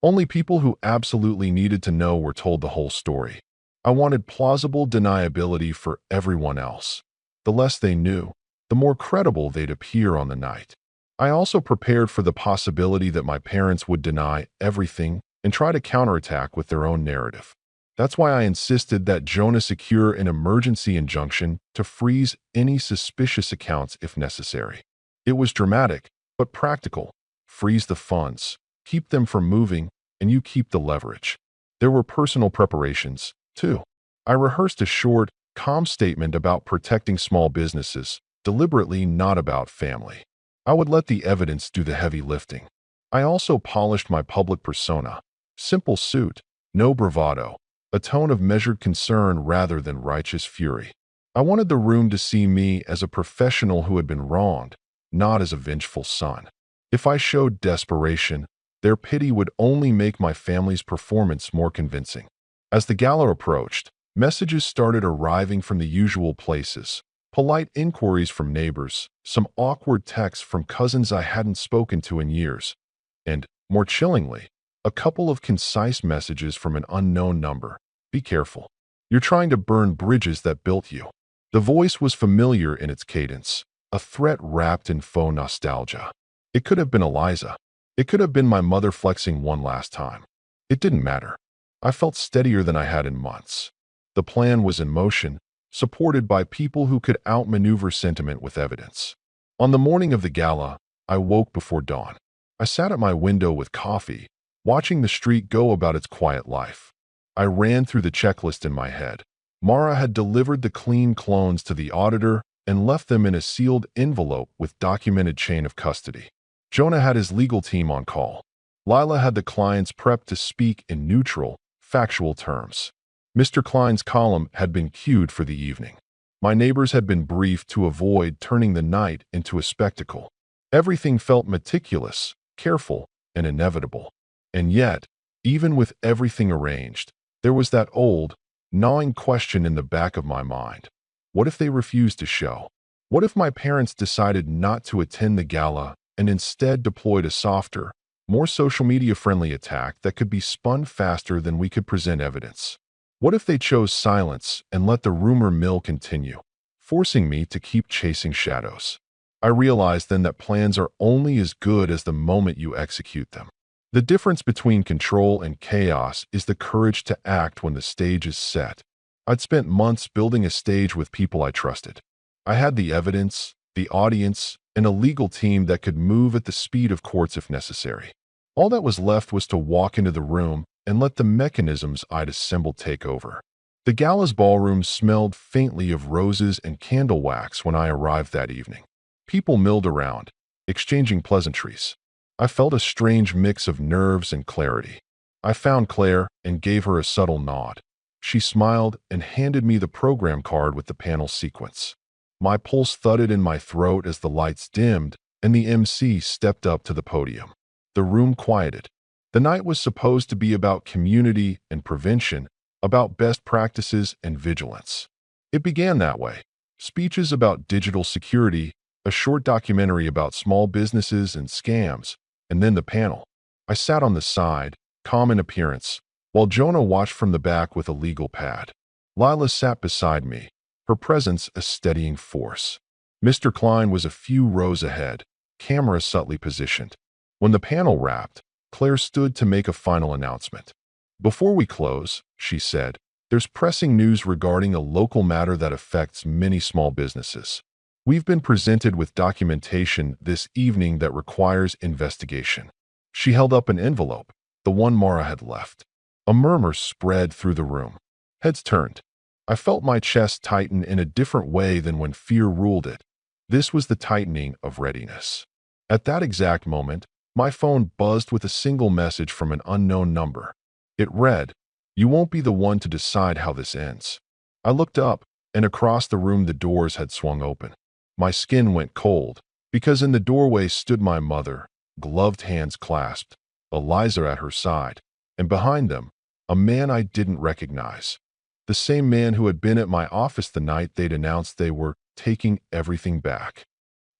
Only people who absolutely needed to know were told the whole story. I wanted plausible deniability for everyone else. The less they knew, the more credible they'd appear on the night. I also prepared for the possibility that my parents would deny everything and try to counterattack with their own narrative. That's why I insisted that Jonah secure an emergency injunction to freeze any suspicious accounts if necessary. It was dramatic, but practical. Freeze the funds, keep them from moving, and you keep the leverage. There were personal preparations, too. I rehearsed a short, calm statement about protecting small businesses, deliberately not about family. I would let the evidence do the heavy lifting. I also polished my public persona. Simple suit, no bravado, a tone of measured concern rather than righteous fury. I wanted the room to see me as a professional who had been wronged, not as a vengeful son. If I showed desperation, their pity would only make my family's performance more convincing. As the gala approached, messages started arriving from the usual places. Polite inquiries from neighbors, some awkward texts from cousins I hadn't spoken to in years, and, more chillingly, a couple of concise messages from an unknown number. Be careful. You're trying to burn bridges that built you. The voice was familiar in its cadence, a threat wrapped in faux nostalgia. It could have been Eliza. It could have been my mother flexing one last time. It didn't matter. I felt steadier than I had in months. The plan was in motion, supported by people who could outmaneuver sentiment with evidence. On the morning of the gala, I woke before dawn. I sat at my window with coffee, watching the street go about its quiet life. I ran through the checklist in my head. Mara had delivered the clean clones to the auditor and left them in a sealed envelope with documented chain of custody. Jonah had his legal team on call. Lila had the clients prepped to speak in neutral, factual terms. Mr. Klein's column had been queued for the evening. My neighbors had been briefed to avoid turning the night into a spectacle. Everything felt meticulous, careful, and inevitable. And yet, even with everything arranged, there was that old, gnawing question in the back of my mind. What if they refused to show? What if my parents decided not to attend the gala and instead deployed a softer, more social media-friendly attack that could be spun faster than we could present evidence? What if they chose silence and let the rumor mill continue, forcing me to keep chasing shadows? I realized then that plans are only as good as the moment you execute them. The difference between control and chaos is the courage to act when the stage is set. I'd spent months building a stage with people I trusted. I had the evidence, the audience, and a legal team that could move at the speed of courts if necessary. All that was left was to walk into the room and let the mechanisms I'd assembled take over. The gala's ballroom smelled faintly of roses and candle wax when I arrived that evening. People milled around, exchanging pleasantries. I felt a strange mix of nerves and clarity. I found Claire and gave her a subtle nod. She smiled and handed me the program card with the panel sequence. My pulse thudded in my throat as the lights dimmed and the MC stepped up to the podium. The room quieted. The night was supposed to be about community and prevention, about best practices and vigilance. It began that way. Speeches about digital security, a short documentary about small businesses and scams, and then the panel. I sat on the side, calm in appearance, while Jonah watched from the back with a legal pad. Lila sat beside me, her presence a steadying force. Mr. Klein was a few rows ahead, camera subtly positioned. When the panel wrapped, Claire stood to make a final announcement. "Before we close," she said, "there's pressing news regarding a local matter that affects many small businesses. We've been presented with documentation this evening that requires investigation." She held up an envelope, the one Mara had left. A murmur spread through the room. Heads turned. I felt my chest tighten in a different way than when fear ruled it. This was the tightening of readiness. At that exact moment, my phone buzzed with a single message from an unknown number. It read, "You won't be the one to decide how this ends." I looked up, and across the room the doors had swung open. My skin went cold, because in the doorway stood my mother, gloved hands clasped, Eliza at her side, and behind them, a man I didn't recognize. The same man who had been at my office the night they'd announced they were taking everything back.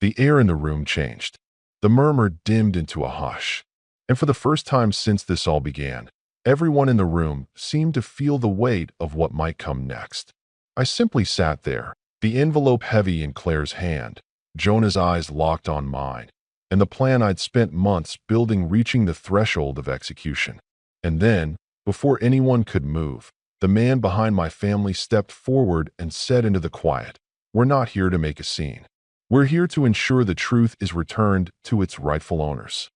The air in the room changed. The murmur dimmed into a hush. And for the first time since this all began, everyone in the room seemed to feel the weight of what might come next. I simply sat there, the envelope heavy in Claire's hand, Jonah's eyes locked on mine, and the plan I'd spent months building reaching the threshold of execution. And then, before anyone could move, the man behind my family stepped forward and said into the quiet, "We're not here to make a scene. We're here to ensure the truth is returned to its rightful owners."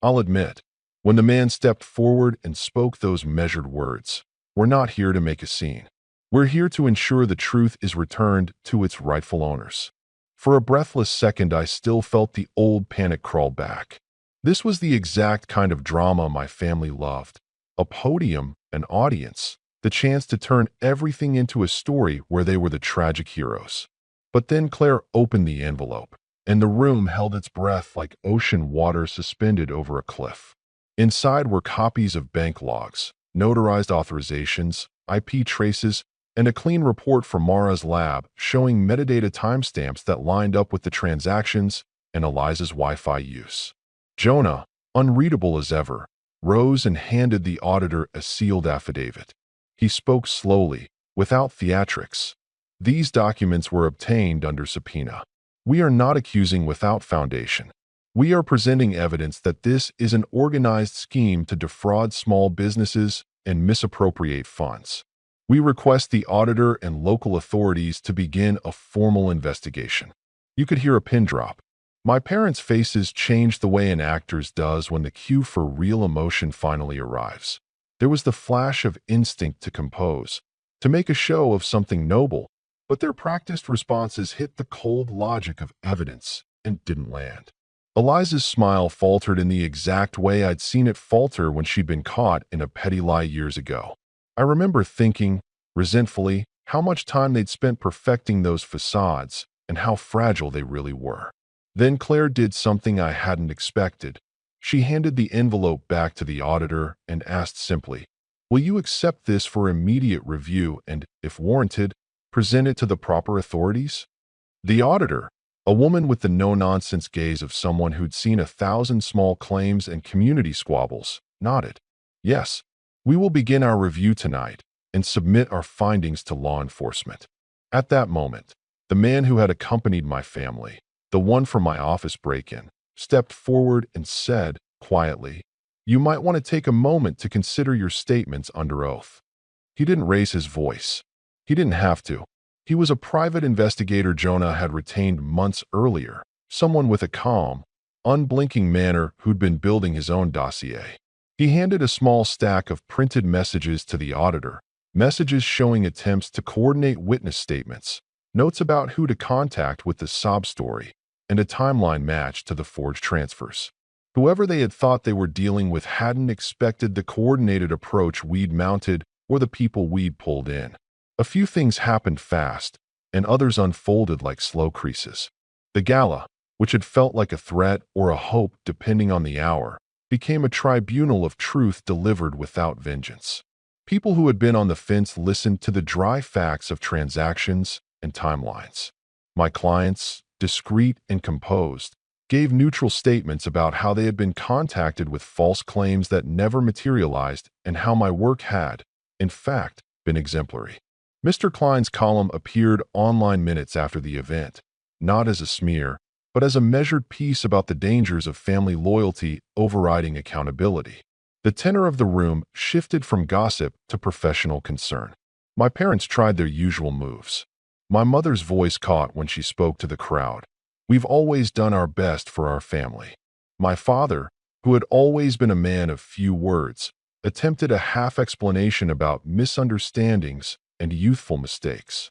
I'll admit, when the man stepped forward and spoke those measured words, "We're not here to make a scene. We're here to ensure the truth is returned to its rightful owners." For a breathless second, I still felt the old panic crawl back. This was the exact kind of drama my family loved. A podium, an audience, the chance to turn everything into a story where they were the tragic heroes. But then Claire opened the envelope, and the room held its breath like ocean water suspended over a cliff. Inside were copies of bank logs, notarized authorizations, IP traces, and a clean report from Mara's lab showing metadata timestamps that lined up with the transactions and Eliza's Wi-Fi use. Jonah, unreadable as ever, rose and handed the auditor a sealed affidavit. He spoke slowly, without theatrics. These documents were obtained under subpoena. We are not accusing without foundation. We are presenting evidence that this is an organized scheme to defraud small businesses and misappropriate funds. We request the auditor and local authorities to begin a formal investigation. You could hear a pin drop. My parents' faces changed the way an actor's does when the cue for real emotion finally arrives. There was the flash of instinct to compose, to make a show of something noble, but their practiced responses hit the cold logic of evidence and didn't land. Eliza's smile faltered in the exact way I'd seen it falter when she'd been caught in a petty lie years ago. I remember thinking, resentfully, how much time they'd spent perfecting those facades and how fragile they really were. Then Claire did something I hadn't expected. She handed the envelope back to the auditor and asked simply, "Will you accept this for immediate review and, if warranted, present it to the proper authorities?" The auditor, a woman with the no-nonsense gaze of someone who'd seen 1,000 small claims and community squabbles, nodded. "Yes, we will begin our review tonight and submit our findings to law enforcement." At that moment, the man who had accompanied my family, the one from my office break-in, stepped forward and said, quietly, "You might want to take a moment to consider your statements under oath." He didn't raise his voice. He didn't have to. He was a private investigator Jonah had retained months earlier, someone with a calm, unblinking manner who'd been building his own dossier. He handed a small stack of printed messages to the auditor, messages showing attempts to coordinate witness statements, notes about who to contact with the sob story, and a timeline match to the forged transfers. Whoever they had thought they were dealing with hadn't expected the coordinated approach we'd mounted or the people we'd pulled in. A few things happened fast, and others unfolded like slow creases. The gala, which had felt like a threat or a hope depending on the hour, became a tribunal of truth delivered without vengeance. People who had been on the fence listened to the dry facts of transactions and timelines. My clients, discreet and composed, gave neutral statements about how they had been contacted with false claims that never materialized and how my work had, in fact, been exemplary. Mr. Klein's column appeared online minutes after the event, not as a smear, but as a measured piece about the dangers of family loyalty overriding accountability. The tenor of the room shifted from gossip to professional concern. My parents tried their usual moves. My mother's voice caught when she spoke to the crowd. "We've always done our best for our family." My father, who had always been a man of few words, attempted a half explanation about misunderstandings and youthful mistakes.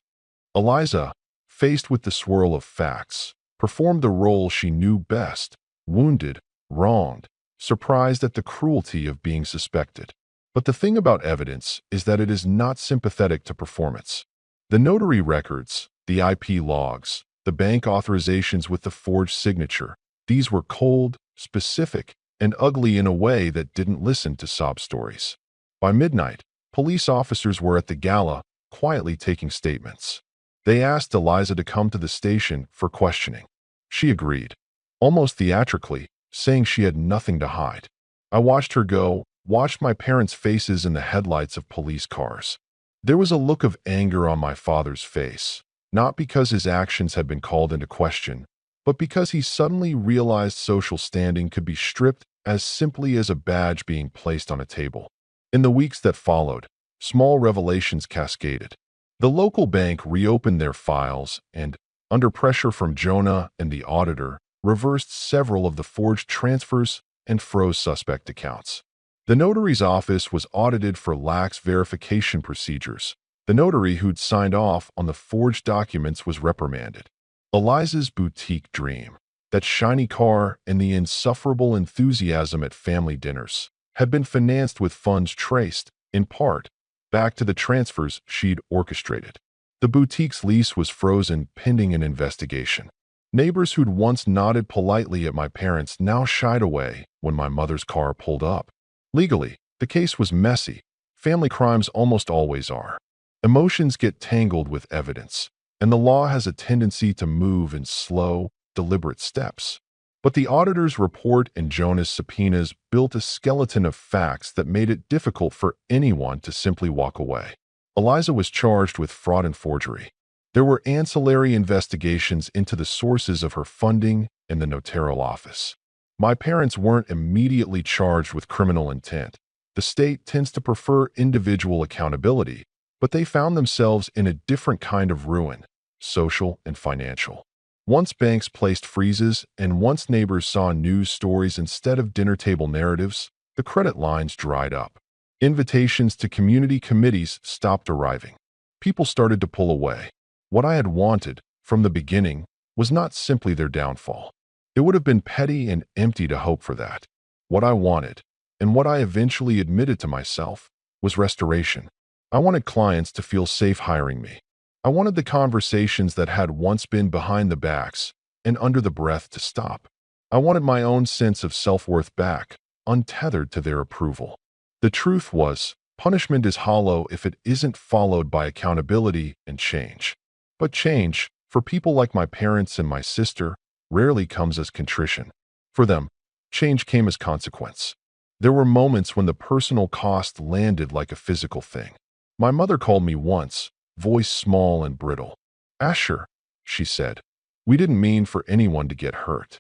Eliza, faced with the swirl of facts, performed the role she knew best, wounded, wronged, surprised at the cruelty of being suspected. But the thing about evidence is that it is not sympathetic to performance. The notary records, the IP logs, the bank authorizations with the forged signature, these were cold, specific, and ugly in a way that didn't listen to sob stories. By midnight, police officers were at the gala, quietly taking statements. They asked Eliza to come to the station for questioning. She agreed, almost theatrically, saying she had nothing to hide. I watched her go, watched my parents' faces in the headlights of police cars. There was a look of anger on my father's face, not because his actions had been called into question, but because he suddenly realized social standing could be stripped as simply as a badge being placed on a table. In the weeks that followed, small revelations cascaded. The local bank reopened their files and, under pressure from Jonah and the auditor, reversed several of the forged transfers and froze suspect accounts. The notary's office was audited for lax verification procedures. The notary who'd signed off on the forged documents was reprimanded. Eliza's boutique dream, that shiny car and the insufferable enthusiasm at family dinners, had been financed with funds traced, in part, back to the transfers she'd orchestrated. The boutique's lease was frozen pending an investigation. Neighbors who'd once nodded politely at my parents now shied away when my mother's car pulled up. Legally, the case was messy. Family crimes almost always are. Emotions get tangled with evidence, and the law has a tendency to move in slow, deliberate steps. But the auditor's report and Jonah's subpoenas built a skeleton of facts that made it difficult for anyone to simply walk away. Eliza was charged with fraud and forgery. There were ancillary investigations into the sources of her funding and the notarial office. My parents weren't immediately charged with criminal intent. The state tends to prefer individual accountability, but they found themselves in a different kind of ruin, social and financial. Once banks placed freezes and once neighbors saw news stories instead of dinner table narratives, the credit lines dried up. Invitations to community committees stopped arriving. People started to pull away. What I had wanted, from the beginning, was not simply their downfall. It would have been petty and empty to hope for that. What I wanted, and what I eventually admitted to myself, was restoration. I wanted clients to feel safe hiring me. I wanted the conversations that had once been behind the backs and under the breath to stop. I wanted my own sense of self-worth back, untethered to their approval. The truth was, punishment is hollow if it isn't followed by accountability and change. But change, for people like my parents and my sister, rarely comes as contrition. For them, change came as consequence. There were moments when the personal cost landed like a physical thing. My mother called me once, voice small and brittle. "Asher," she said, "we didn't mean for anyone to get hurt."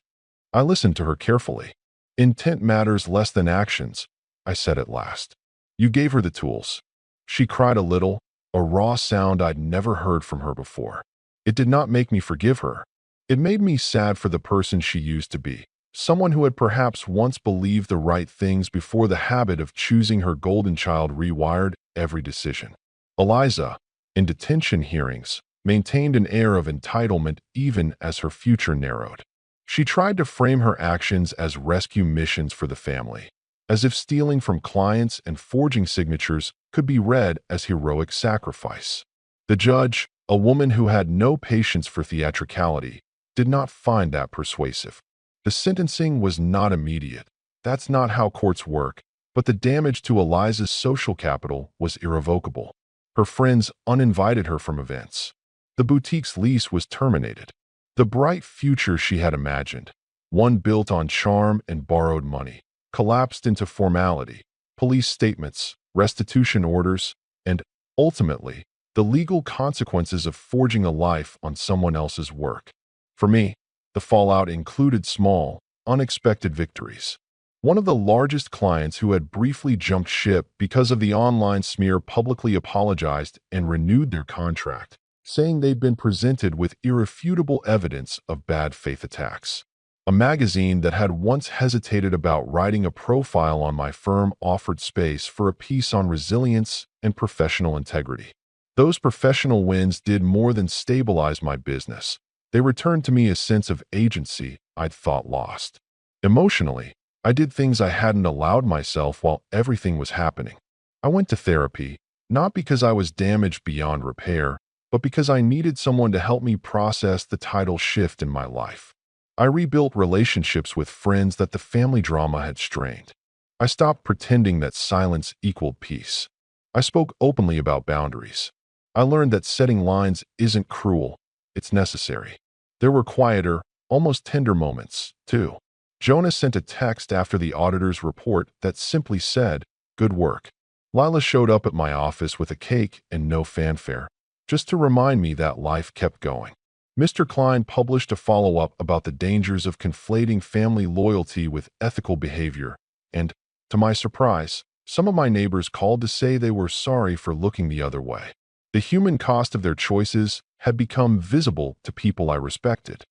I listened to her carefully. "Intent matters less than actions," I said at last. "You gave her the tools." She cried a little, a raw sound I'd never heard from her before. It did not make me forgive her. It made me sad for the person she used to be, someone who had perhaps once believed the right things before the habit of choosing her golden child rewired every decision. Eliza, in detention hearings, maintained an air of entitlement even as her future narrowed. She tried to frame her actions as rescue missions for the family, as if stealing from clients and forging signatures could be read as heroic sacrifice. The judge, a woman who had no patience for theatricality, did not find that persuasive. The sentencing was not immediate. That's not how courts work, but the damage to Eliza's social capital was irrevocable. Her friends uninvited her from events. The boutique's lease was terminated. The bright future she had imagined, one built on charm and borrowed money, collapsed into formality, police statements, restitution orders, and, ultimately, the legal consequences of forging a life on someone else's work. For me, the fallout included small, unexpected victories. One of the largest clients who had briefly jumped ship because of the online smear publicly apologized and renewed their contract, saying they'd been presented with irrefutable evidence of bad faith attacks. A magazine that had once hesitated about writing a profile on my firm offered space for a piece on resilience and professional integrity. Those professional wins did more than stabilize my business. They returned to me a sense of agency I'd thought lost. Emotionally, I did things I hadn't allowed myself while everything was happening. I went to therapy, not because I was damaged beyond repair, but because I needed someone to help me process the tidal shift in my life. I rebuilt relationships with friends that the family drama had strained. I stopped pretending that silence equaled peace. I spoke openly about boundaries. I learned that setting lines isn't cruel, it's necessary. There were quieter, almost tender moments, too. Jonah sent a text after the auditor's report that simply said, "Good work." Lila showed up at my office with a cake and no fanfare, just to remind me that life kept going. Mr. Klein published a follow-up about the dangers of conflating family loyalty with ethical behavior, and, to my surprise, some of my neighbors called to say they were sorry for looking the other way. The human cost of their choices had become visible to people I respected.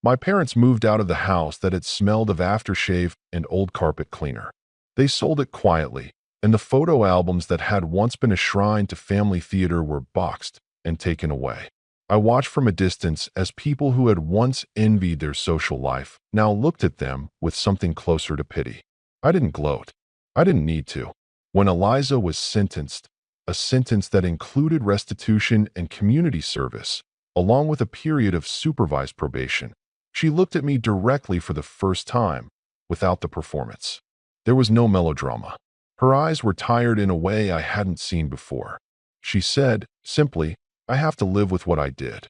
My parents moved out of the house that had smelled of aftershave and old carpet cleaner. They sold it quietly, and the photo albums that had once been a shrine to family theater were boxed and taken away. I watched from a distance as people who had once envied their social life now looked at them with something closer to pity. I didn't gloat. I didn't need to. When Eliza was sentenced, a sentence that included restitution and community service, along with a period of supervised probation. She looked at me directly for the first time, without the performance. There was no melodrama. Her eyes were tired in a way I hadn't seen before. She said, simply, "I have to live with what I did."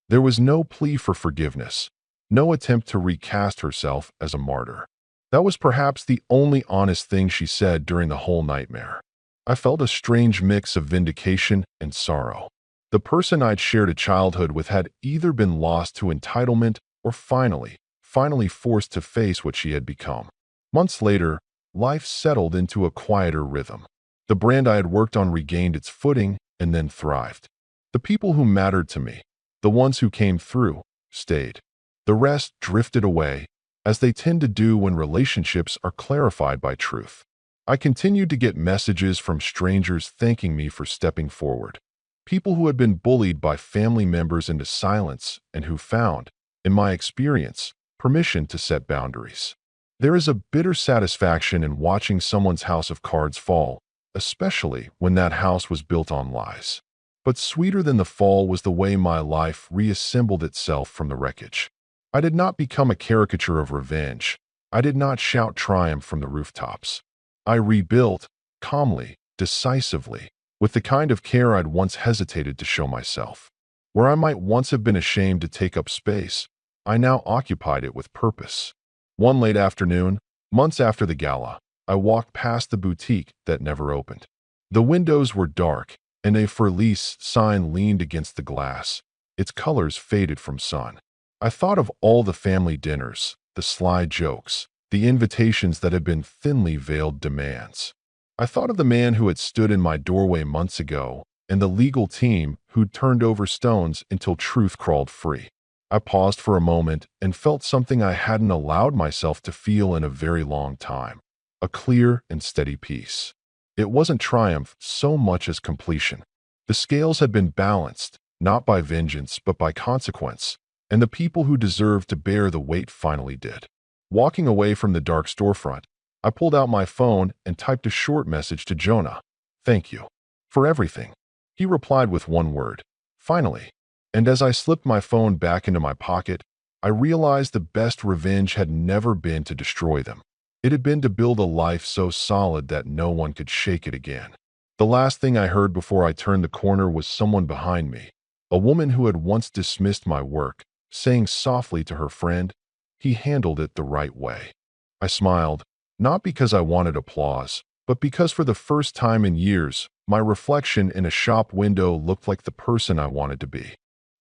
There was no plea for forgiveness, no attempt to recast herself as a martyr. That was perhaps the only honest thing she said during the whole nightmare. I felt a strange mix of vindication and sorrow. The person I'd shared a childhood with had either been lost to entitlement or finally forced to face what she had become. Months later, life settled into a quieter rhythm. The brand I had worked on regained its footing and then thrived. The people who mattered to me, the ones who came through, stayed. The rest drifted away, as they tend to do when relationships are clarified by truth. I continued to get messages from strangers thanking me for stepping forward. People who had been bullied by family members into silence and who found, in my experience, permission to set boundaries. There is a bitter satisfaction in watching someone's house of cards fall, especially when that house was built on lies. But sweeter than the fall was the way my life reassembled itself from the wreckage. I did not become a caricature of revenge. I did not shout triumph from the rooftops. I rebuilt, calmly, decisively, with the kind of care I'd once hesitated to show myself. Where I might once have been ashamed to take up space, I now occupied it with purpose. One late afternoon, months after the gala, I walked past the boutique that never opened. The windows were dark, and a for lease sign leaned against the glass, its colors faded from sun. I thought of all the family dinners, the sly jokes, the invitations that had been thinly veiled demands. I thought of the man who had stood in my doorway months ago, and the legal team who'd turned over stones until truth crawled free. I paused for a moment and felt something I hadn't allowed myself to feel in a very long time. A clear and steady peace. It wasn't triumph so much as completion. The scales had been balanced, not by vengeance but by consequence, and the people who deserved to bear the weight finally did. Walking away from the dark storefront, I pulled out my phone and typed a short message to Jonah. "Thank you for everything." He replied with one word, "Finally." And as I slipped my phone back into my pocket, I realized the best revenge had never been to destroy them. It had been to build a life so solid that no one could shake it again. The last thing I heard before I turned the corner was someone behind me, a woman who had once dismissed my work, saying softly to her friend, "He handled it the right way." I smiled, not because I wanted applause, but because for the first time in years, my reflection in a shop window looked like the person I wanted to be.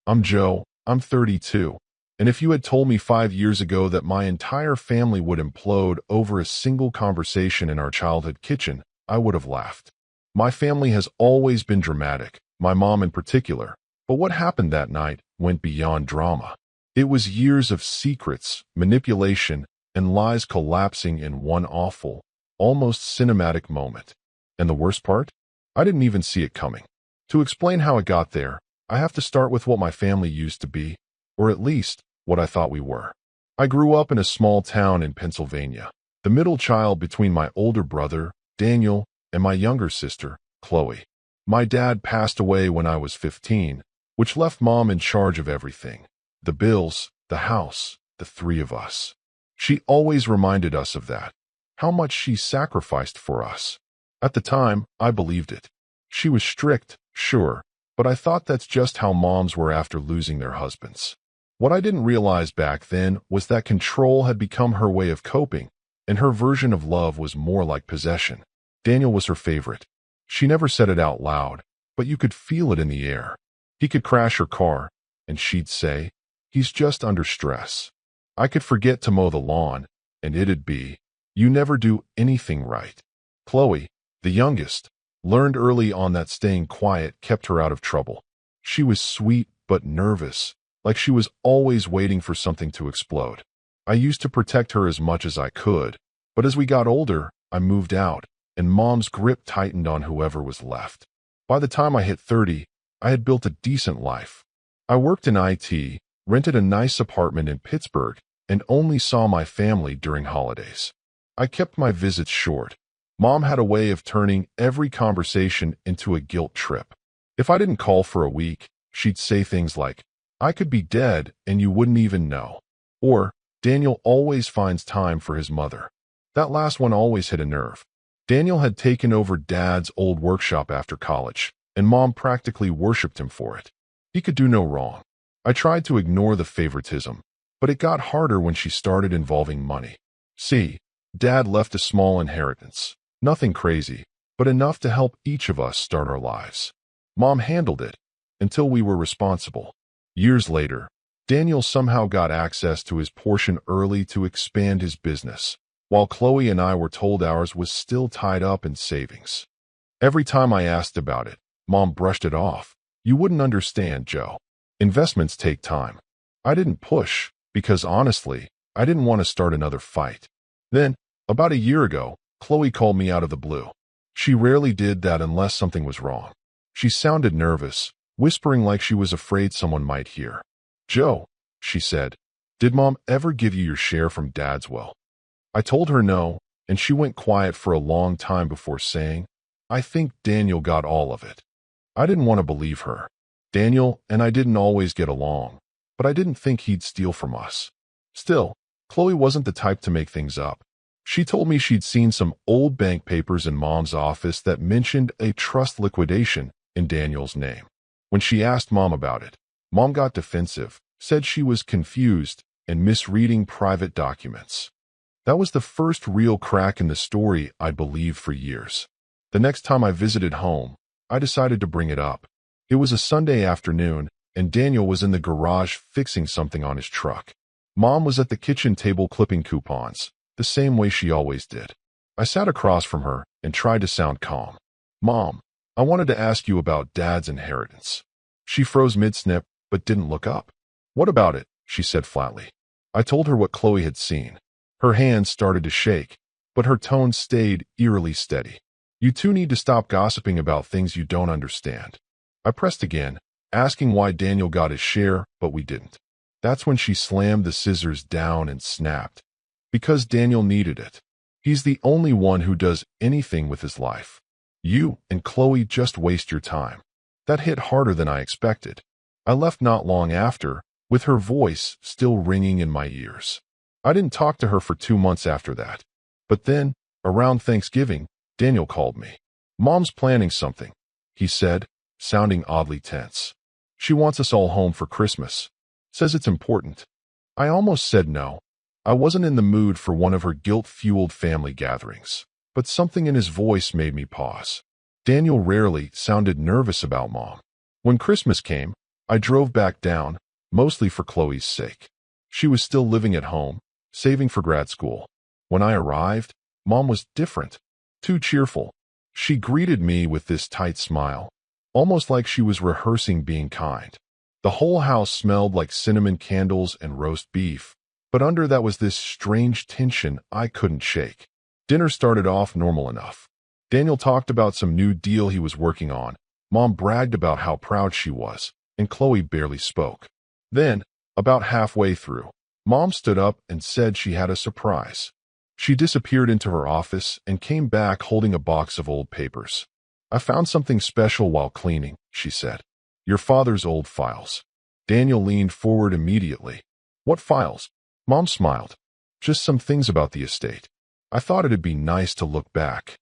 I'm Joe, I'm 32, and if you had told me 5 years ago that my entire family would implode over a single conversation in our childhood kitchen, I would have laughed. My family has always been dramatic, my mom in particular, but what happened that night went beyond drama. It was years of secrets, manipulation, and lies collapsing in one awful, almost cinematic moment. And the worst part? I didn't even see it coming. To explain how it got there, I have to start with what my family used to be, or at least what I thought we were. I grew up in a small town in Pennsylvania, the middle child between my older brother, Daniel, and my younger sister, Chloe. My dad passed away when I was 15, which left Mom in charge of everything. The bills, the house, the three of us. She always reminded us of that, how much she sacrificed for us. At the time, I believed it. She was strict, sure, but I thought that's just how moms were after losing their husbands. What I didn't realize back then was that control had become her way of coping, and her version of love was more like possession. Daniel was her favorite. She never said it out loud, but you could feel it in the air. He could crash her car, and she'd say, "He's just under stress." I could forget to mow the lawn, and it'd be, "You never do anything right." Chloe, the youngest, learned early on that staying quiet kept her out of trouble. She was sweet but nervous, like she was always waiting for something to explode. I used to protect her as much as I could, but as we got older, I moved out, and Mom's grip tightened on whoever was left. By the time I hit 30, I had built a decent life. I worked in IT, rented a nice apartment in Pittsburgh, and only saw my family during holidays. I kept my visits short. Mom had a way of turning every conversation into a guilt trip. If I didn't call for a week, she'd say things like, "I could be dead and you wouldn't even know." Or, "Daniel always finds time for his mother." That last one always hit a nerve. Daniel had taken over Dad's old workshop after college, and Mom practically worshipped him for it. He could do no wrong. I tried to ignore the favoritism, but it got harder when she started involving money. See, Dad left a small inheritance. Nothing crazy, but enough to help each of us start our lives. Mom handled it until we were responsible. Years later, Daniel somehow got access to his portion early to expand his business, while Chloe and I were told ours was still tied up in savings. Every time I asked about it, Mom brushed it off. "You wouldn't understand, Joe. Investments take time." I didn't push because, honestly, I didn't want to start another fight. Then, about a year ago, Chloe called me out of the blue. She rarely did that unless something was wrong. She sounded nervous, whispering like she was afraid someone might hear. "Joe," she said, "did Mom ever give you your share from Dad's will?" I told her no, and she went quiet for a long time before saying, "I think Daniel got all of it." I didn't want to believe her. Daniel and I didn't always get along, but I didn't think he'd steal from us. Still, Chloe wasn't the type to make things up. She told me she'd seen some old bank papers in Mom's office that mentioned a trust liquidation in Daniel's name. When she asked Mom about it, Mom got defensive, said she was confused and misreading private documents. That was the first real crack in the story I'd believed for years. The next time I visited home, I decided to bring it up. It was a Sunday afternoon, and Daniel was in the garage fixing something on his truck. Mom was at the kitchen table clipping coupons, the same way she always did. I sat across from her and tried to sound calm. "Mom, I wanted to ask you about Dad's inheritance." She froze mid-snip, but didn't look up. "What about it?" she said flatly. I told her what Chloe had seen. Her hands started to shake, but her tone stayed eerily steady. "You two need to stop gossiping about things you don't understand." I pressed again, asking why Daniel got his share, but we didn't. That's when she slammed the scissors down and snapped. "Because Daniel needed it. He's the only one who does anything with his life. You and Chloe just waste your time." That hit harder than I expected. I left not long after, with her voice still ringing in my ears. I didn't talk to her for 2 months after that. But then, around Thanksgiving, Daniel called me. "Mom's planning something," he said, sounding oddly tense. "She wants us all home for Christmas. Says it's important." I almost said no. I wasn't in the mood for one of her guilt-fueled family gatherings, but something in his voice made me pause. Daniel rarely sounded nervous about Mom. When Christmas came, I drove back down, mostly for Chloe's sake. She was still living at home, saving for grad school. When I arrived, Mom was different, too cheerful. She greeted me with this tight smile, almost like she was rehearsing being kind. The whole house smelled like cinnamon candles and roast beef, but under that was this strange tension I couldn't shake. Dinner started off normal enough. Daniel talked about some new deal he was working on. Mom bragged about how proud she was, and Chloe barely spoke. Then, about halfway through, Mom stood up and said she had a surprise. She disappeared into her office and came back holding a box of old papers. "I found something special while cleaning," she said. "Your father's old files." Daniel leaned forward immediately. "What files?" Mom smiled. "Just some things about the estate. I thought it'd be nice to look back."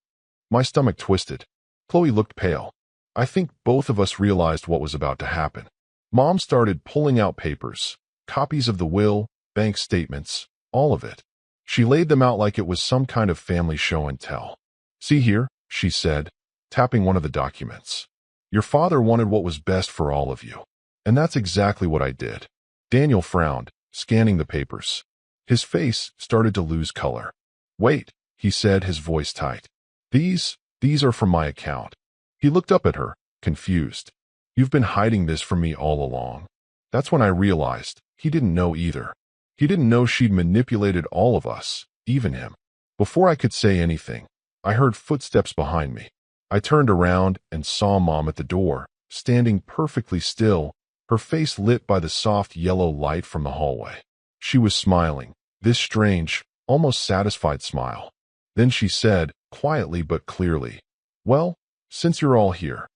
My stomach twisted. Chloe looked pale. I think both of us realized what was about to happen. Mom started pulling out papers, copies of the will, bank statements, all of it. She laid them out like it was some kind of family show and tell. "See here," she said, tapping one of the documents. "Your father wanted what was best for all of you. And that's exactly what I did." Daniel frowned, scanning the papers. His face started to lose color. "Wait," he said, his voice tight. These are from my account." He looked up at her, confused. "You've been hiding this from me all along." That's when I realized he didn't know either. He didn't know she'd manipulated all of us, even him. Before I could say anything, I heard footsteps behind me. I turned around and saw Mom at the door, standing perfectly still, her face lit by the soft yellow light from the hallway. She was smiling, this strange, almost satisfied smile. Then she said, quietly but clearly. Well, since you're all here.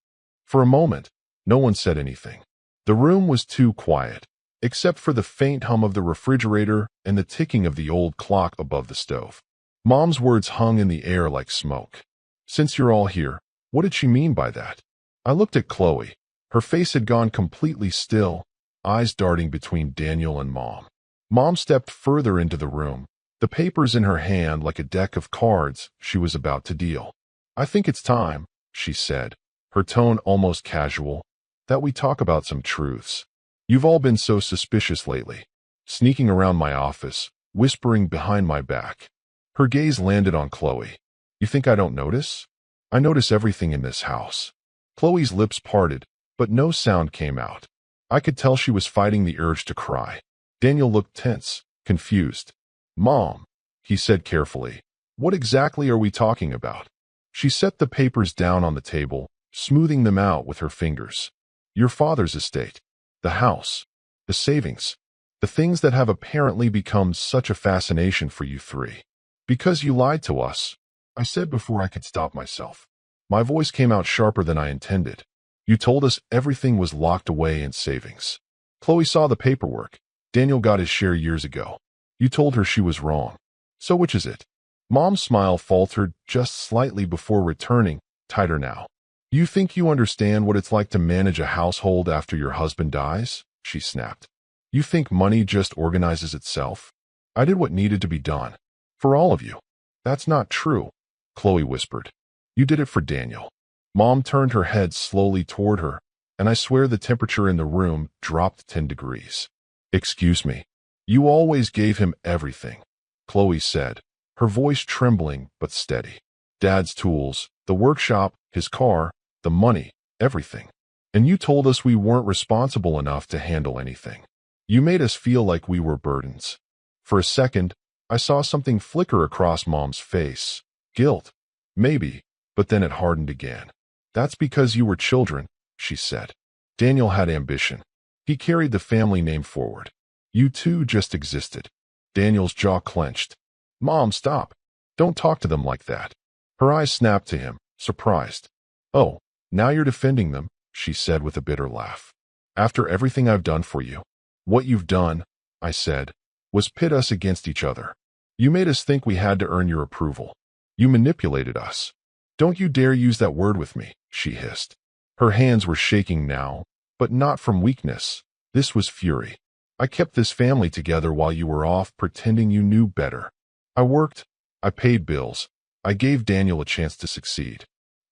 For a moment, no one said anything. The room was too quiet, except for the faint hum of the refrigerator and the ticking of the old clock above the stove. Mom's words hung in the air like smoke. Since you're all here, what did she mean by that? I looked at Chloe. Her face had gone completely still, eyes darting between Daniel and Mom. Mom stepped further into the room, the papers in her hand like a deck of cards she was about to deal. I think it's time, she said, her tone almost casual, that we talk about some truths. You've all been so suspicious lately, sneaking around my office, whispering behind my back. Her gaze landed on Chloe. You think I don't notice? I notice everything in this house. Chloe's lips parted, but no sound came out. I could tell she was fighting the urge to cry. Daniel looked tense, confused. Mom, he said carefully, what exactly are we talking about? She set the papers down on the table, smoothing them out with her fingers. Your father's estate, the house, the savings, the things that have apparently become such a fascination for you three. Because you lied to us, I said before I could stop myself. My voice came out sharper than I intended. You told us everything was locked away in savings. Chloe saw the paperwork. Daniel got his share years ago. You told her she was wrong. So which is it? Mom's smile faltered just slightly before returning, tighter now. You think you understand what it's like to manage a household after your husband dies? She snapped. You think money just organizes itself? I did what needed to be done. For all of you. That's not true, Chloe whispered. You did it for Daniel. Mom turned her head slowly toward her, and I swear the temperature in the room dropped 10 degrees. Excuse me. You always gave him everything, Chloe said, her voice trembling but steady. Dad's tools, the workshop, his car, the money, everything. And you told us we weren't responsible enough to handle anything. You made us feel like we were burdens. For a second, I saw something flicker across Mom's face. Guilt. Maybe, but then it hardened again. That's because you were children, she said. Daniel had ambition. He carried the family name forward. You two just existed. Daniel's jaw clenched. Mom, stop. Don't talk to them like that. Her eyes snapped to him, surprised. Oh, now you're defending them, she said with a bitter laugh. After everything I've done for you. What you've done, I said, was pit us against each other. You made us think we had to earn your approval. You manipulated us. Don't you dare use that word with me, she hissed. Her hands were shaking now, but not from weakness. This was fury. I kept this family together while you were off pretending you knew better. I worked. I paid bills. I gave Daniel a chance to succeed.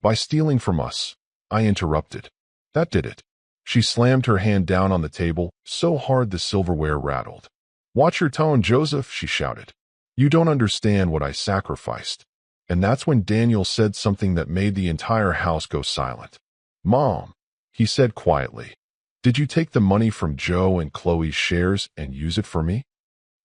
By stealing from us, I interrupted. That did it. She slammed her hand down on the table, so hard the silverware rattled. Watch your tone, Joseph, she shouted. You don't understand what I sacrificed. And that's when Daniel said something that made the entire house go silent. Mom, he said quietly, did you take the money from Joe and Chloe's shares and use it for me?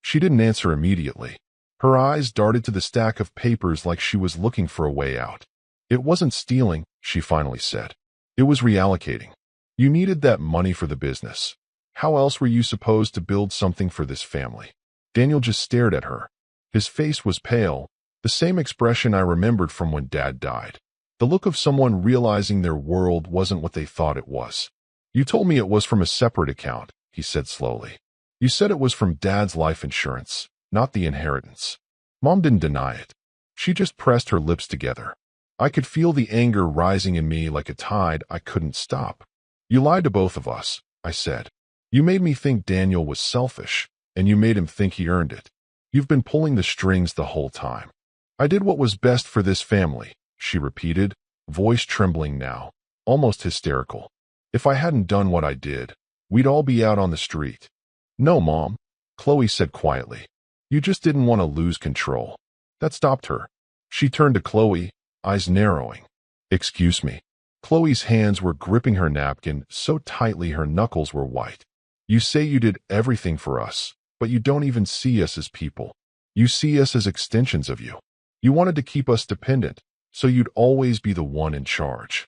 She didn't answer immediately. Her eyes darted to the stack of papers like she was looking for a way out. It wasn't stealing, she finally said. It was reallocating. You needed that money for the business. How else were you supposed to build something for this family? Daniel just stared at her. His face was pale, the same expression I remembered from when Dad died. The look of someone realizing their world wasn't what they thought it was. You told me it was from a separate account, he said slowly. You said it was from Dad's life insurance, not the inheritance. Mom didn't deny it. She just pressed her lips together. I could feel the anger rising in me like a tide I couldn't stop. You lied to both of us, I said. You made me think Daniel was selfish, and you made him think he earned it. You've been pulling the strings the whole time. I did what was best for this family, she repeated, voice trembling now, almost hysterical. If I hadn't done what I did, we'd all be out on the street. No, Mom, Chloe said quietly. You just didn't want to lose control. That stopped her. She turned to Chloe, eyes narrowing. Excuse me. Chloe's hands were gripping her napkin so tightly her knuckles were white. You say you did everything for us, but you don't even see us as people. You see us as extensions of you. You wanted to keep us dependent, so you'd always be the one in charge.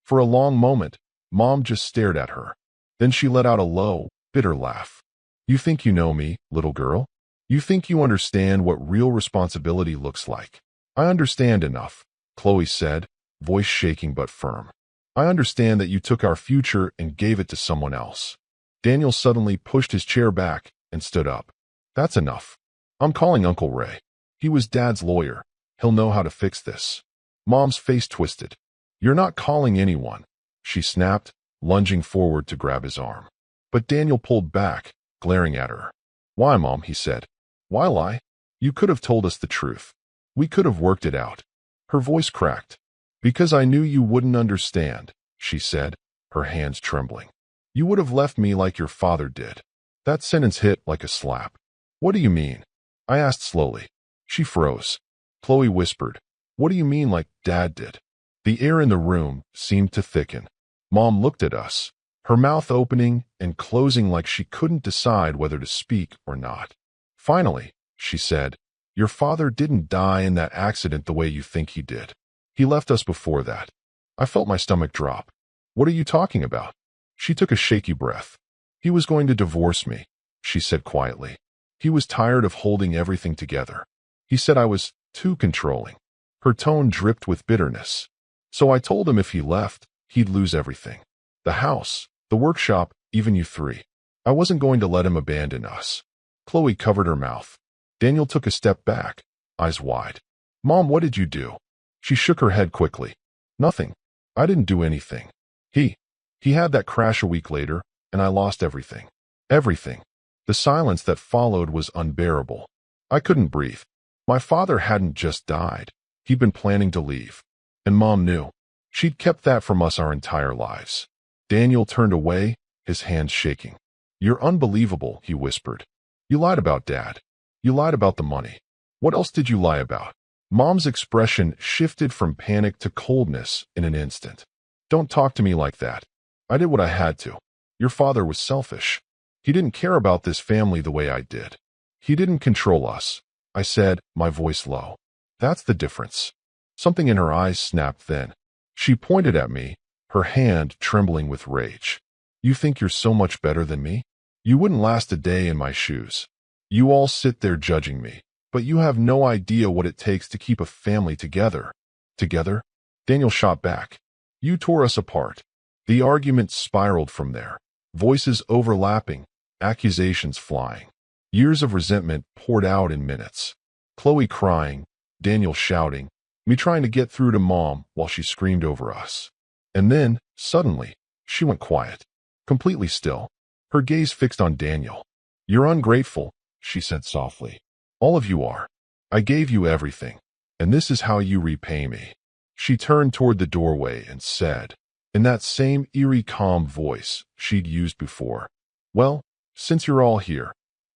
For a long moment, Mom just stared at her. Then she let out a low, bitter laugh. You think you know me, little girl? You think you understand what real responsibility looks like. I understand enough, Chloe said, voice shaking but firm. I understand that you took our future and gave it to someone else. Daniel suddenly pushed his chair back and stood up. That's enough. I'm calling Uncle Ray. He was Dad's lawyer. He'll know how to fix this. Mom's face twisted. You're not calling anyone, she snapped, lunging forward to grab his arm. But Daniel pulled back, glaring at her. Why, Mom, he said. Why lie? You could have told us the truth. We could have worked it out. Her voice cracked. Because I knew you wouldn't understand, she said, her hands trembling. You would have left me like your father did. That sentence hit like a slap. What do you mean? I asked slowly. She froze. Chloe whispered, What do you mean like Dad did? The air in the room seemed to thicken. Mom looked at us, her mouth opening and closing like she couldn't decide whether to speak or not. Finally, she said, Your father didn't die in that accident the way you think he did. He left us before that. I felt my stomach drop. What are you talking about? She took a shaky breath. He was going to divorce me, she said quietly. He was tired of holding everything together. He said I was too controlling. Her tone dripped with bitterness. So I told him if he left, he'd lose everything. The house, the workshop, even you three. I wasn't going to let him abandon us. Chloe covered her mouth. Daniel took a step back, eyes wide. Mom, what did you do? She shook her head quickly. Nothing. I didn't do anything. He had that crash a week later, and I lost everything. Everything. The silence that followed was unbearable. I couldn't breathe. My father hadn't just died. He'd been planning to leave. And Mom knew. She'd kept that from us our entire lives. Daniel turned away, his hands shaking. You're unbelievable, he whispered. You lied about Dad. You lied about the money. What else did you lie about? Mom's expression shifted from panic to coldness in an instant. Don't talk to me like that. I did what I had to. Your father was selfish. He didn't care about this family the way I did. He didn't control us, I said, my voice low. That's the difference. Something in her eyes snapped then. She pointed at me, her hand trembling with rage. You think you're so much better than me? You wouldn't last a day in my shoes. You all sit there judging me, but you have no idea what it takes to keep a family together. Together? Daniel shot back. You tore us apart. The argument spiraled from there. Voices overlapping, accusations flying. Years of resentment poured out in minutes. Chloe crying, Daniel shouting, me trying to get through to Mom while she screamed over us. And then, suddenly, she went quiet, completely still, her gaze fixed on Daniel. You're ungrateful, she said softly. All of you are. I gave you everything, and this is how you repay me. She turned toward the doorway and said, in that same eerie calm voice she'd used before, well, since you're all here,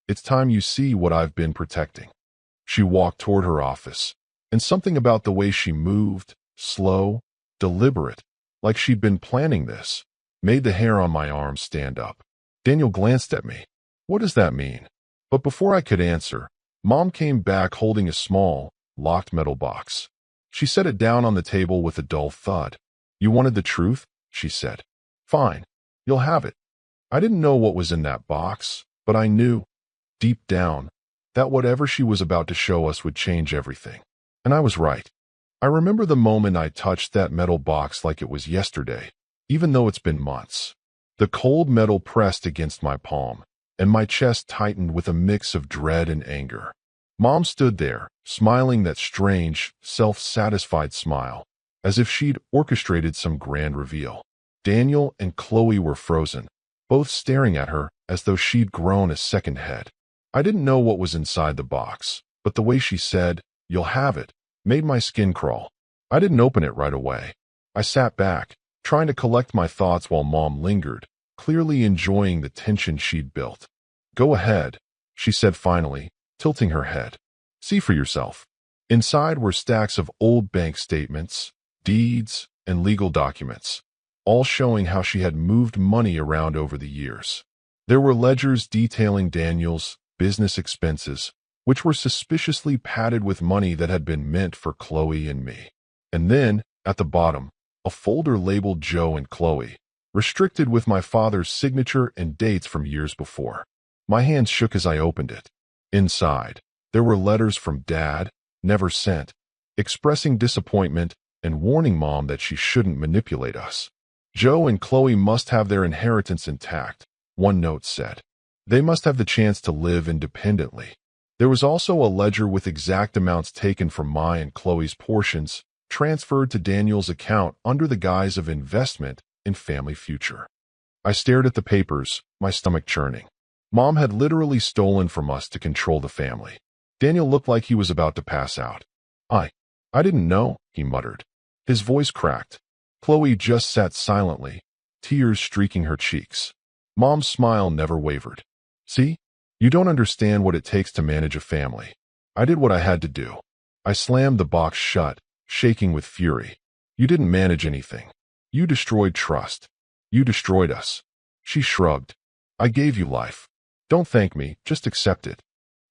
it's time you see what I've been protecting. She walked toward her office, and something about the way she moved, slow, deliberate, like she'd been planning this, made the hair on my arm stand up. Daniel glanced at me. What does that mean? But before I could answer, Mom came back holding a small, locked metal box. She set it down on the table with a dull thud. You wanted the truth? She said. Fine. You'll have it. I didn't know what was in that box, but I knew, deep down, that whatever she was about to show us would change everything. And I was right. I remember the moment I touched that metal box like it was yesterday, even though it's been months. The cold metal pressed against my palm, and my chest tightened with a mix of dread and anger. Mom stood there, smiling that strange, self-satisfied smile, as if she'd orchestrated some grand reveal. Daniel and Chloe were frozen, both staring at her as though she'd grown a second head. I didn't know what was inside the box, but the way she said, "You'll have it," made my skin crawl. I didn't open it right away. I sat back, trying to collect my thoughts while Mom lingered, clearly enjoying the tension she'd built. Go ahead, she said finally, tilting her head. See for yourself. Inside were stacks of old bank statements, deeds, and legal documents, all showing how she had moved money around over the years. There were ledgers detailing Daniel's business expenses, which were suspiciously padded with money that had been meant for Chloe and me. And then, at the bottom, a folder labeled Joe and Chloe, restricted with my father's signature and dates from years before. My hands shook as I opened it. Inside, there were letters from Dad, never sent, expressing disappointment and warning Mom that she shouldn't manipulate us. Joe and Chloe must have their inheritance intact, one note said. They must have the chance to live independently. There was also a ledger with exact amounts taken from my and Chloe's portions, transferred to Daniel's account under the guise of investment in family future. I stared at the papers, my stomach churning. Mom had literally stolen from us to control the family. Daniel looked like he was about to pass out. I didn't know, he muttered. His voice cracked. Chloe just sat silently, tears streaking her cheeks. Mom's smile never wavered. See? You don't understand what it takes to manage a family. I did what I had to do. I slammed the box shut, shaking with fury. You didn't manage anything. You destroyed trust. You destroyed us. She shrugged. I gave you life. Don't thank me, just accept it.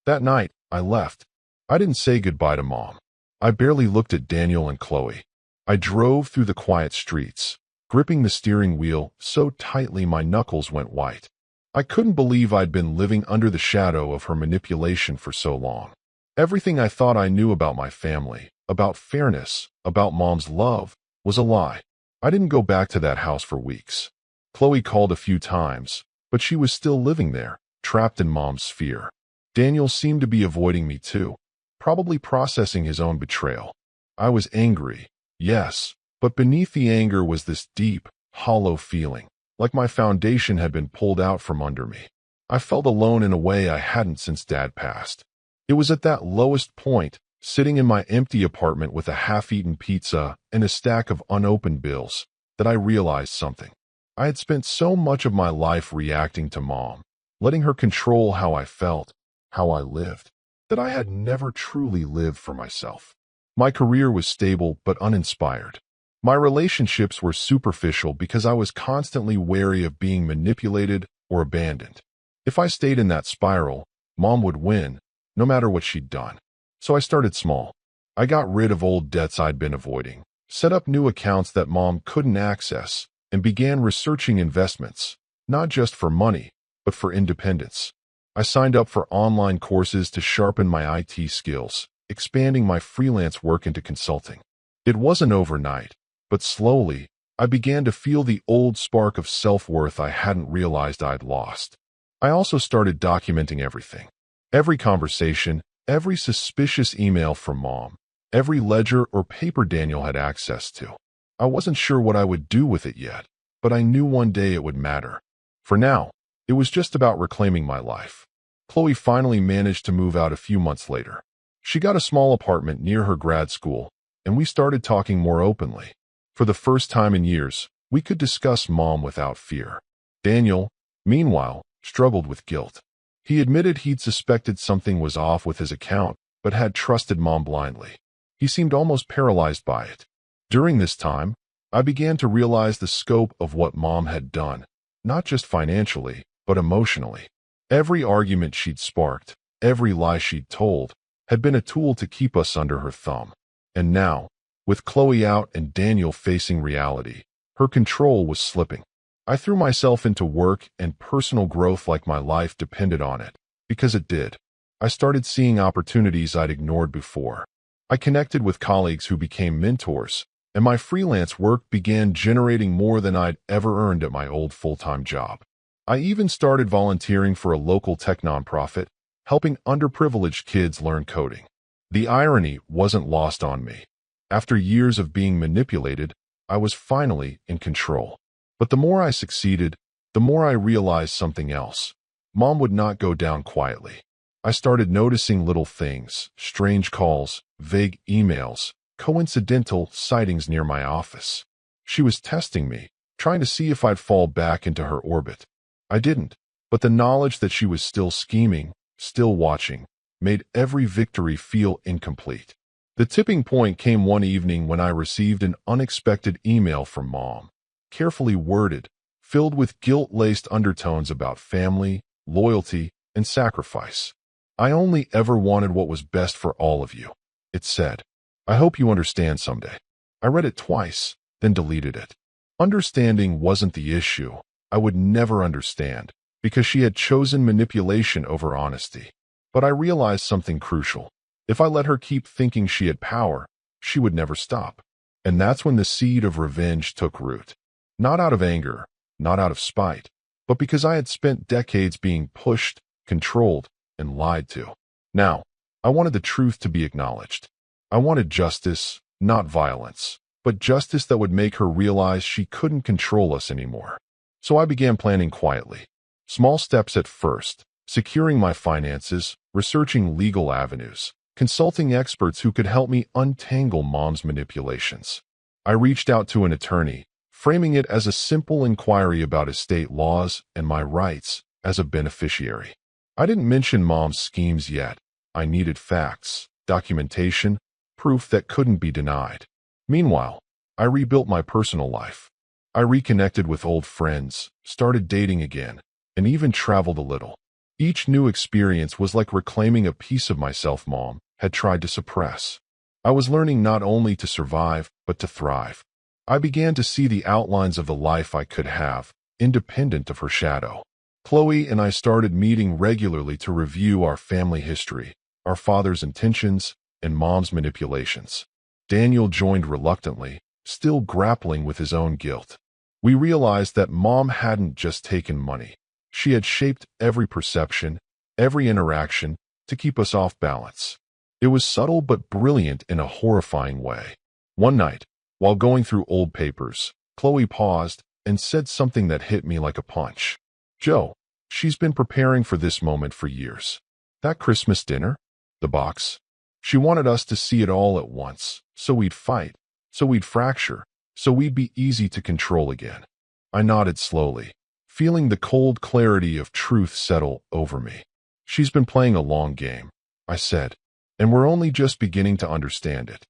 That night, I left. I didn't say goodbye to Mom. I barely looked at Daniel and Chloe. I drove through the quiet streets, gripping the steering wheel so tightly my knuckles went white. I couldn't believe I'd been living under the shadow of her manipulation for so long. Everything I thought I knew about my family, about fairness, about Mom's love, was a lie. I didn't go back to that house for weeks. Chloe called a few times, but she was still living there, trapped in Mom's fear. Daniel seemed to be avoiding me too, probably processing his own betrayal. I was angry, yes, but beneath the anger was this deep, hollow feeling, like my foundation had been pulled out from under me. I felt alone in a way I hadn't since Dad passed. It was at that lowest point, sitting in my empty apartment with a half-eaten pizza and a stack of unopened bills, that I realized something. I had spent so much of my life reacting to Mom, letting her control how I felt, how I lived, that I had never truly lived for myself. My career was stable but uninspired. My relationships were superficial because I was constantly wary of being manipulated or abandoned. If I stayed in that spiral, Mom would win, no matter what she'd done. So I started small. I got rid of old debts I'd been avoiding, set up new accounts that Mom couldn't access, and began researching investments, not just for money, but for independence. I signed up for online courses to sharpen my IT skills, expanding my freelance work into consulting. It wasn't overnight, but slowly, I began to feel the old spark of self-worth I hadn't realized I'd lost. I also started documenting everything. Every conversation, every suspicious email from Mom, every ledger or paper Daniel had access to. I wasn't sure what I would do with it yet, but I knew one day it would matter. For now, it was just about reclaiming my life. Chloe finally managed to move out a few months later. She got a small apartment near her grad school, and we started talking more openly. For the first time in years, we could discuss Mom without fear. Daniel, meanwhile, struggled with guilt. He admitted he'd suspected something was off with his account, but had trusted Mom blindly. He seemed almost paralyzed by it. During this time, I began to realize the scope of what Mom had done, not just financially, but emotionally. Every argument she'd sparked, every lie she'd told, had been a tool to keep us under her thumb. And now, with Chloe out and Daniel facing reality, her control was slipping. I threw myself into work and personal growth like my life depended on it, because it did. I started seeing opportunities I'd ignored before. I connected with colleagues who became mentors, and my freelance work began generating more than I'd ever earned at my old full-time job. I even started volunteering for a local tech nonprofit, helping underprivileged kids learn coding. The irony wasn't lost on me. After years of being manipulated, I was finally in control. But the more I succeeded, the more I realized something else. Mom would not go down quietly. I started noticing little things, strange calls, vague emails, coincidental sightings near my office. She was testing me, trying to see if I'd fall back into her orbit. I didn't, but the knowledge that she was still scheming, still watching, made every victory feel incomplete. The tipping point came one evening when I received an unexpected email from Mom, carefully worded, filled with guilt-laced undertones about family, loyalty, and sacrifice. I only ever wanted what was best for all of you, it said. I hope you understand someday. I read it twice, then deleted it. Understanding wasn't the issue. I would never understand, because she had chosen manipulation over honesty. But I realized something crucial. If I let her keep thinking she had power, she would never stop. And that's when the seed of revenge took root. Not out of anger, not out of spite, but because I had spent decades being pushed, controlled, and lied to. Now, I wanted the truth to be acknowledged. I wanted justice, not violence, but justice that would make her realize she couldn't control us anymore. So I began planning quietly. Small steps at first, securing my finances, researching legal avenues, consulting experts who could help me untangle Mom's manipulations. I reached out to an attorney, framing it as a simple inquiry about estate laws and my rights as a beneficiary. I didn't mention Mom's schemes yet. I needed facts, documentation, proof that couldn't be denied. Meanwhile, I rebuilt my personal life. I reconnected with old friends, started dating again, and even traveled a little. Each new experience was like reclaiming a piece of myself Mom had tried to suppress. I was learning not only to survive, but to thrive. I began to see the outlines of the life I could have, independent of her shadow. Chloe and I started meeting regularly to review our family history, our father's intentions, and Mom's manipulations. Daniel joined reluctantly, still grappling with his own guilt. We realized that Mom hadn't just taken money. She had shaped every perception, every interaction, to keep us off balance. It was subtle but brilliant in a horrifying way. One night, while going through old papers, Chloe paused and said something that hit me like a punch. "Joe, she's been preparing for this moment for years. That Christmas dinner? The box? She wanted us to see it all at once, so we'd fight, so we'd fracture, so we'd be easy to control again." I nodded slowly, feeling the cold clarity of truth settle over me. "She's been playing a long game," I said, "and we're only just beginning to understand it."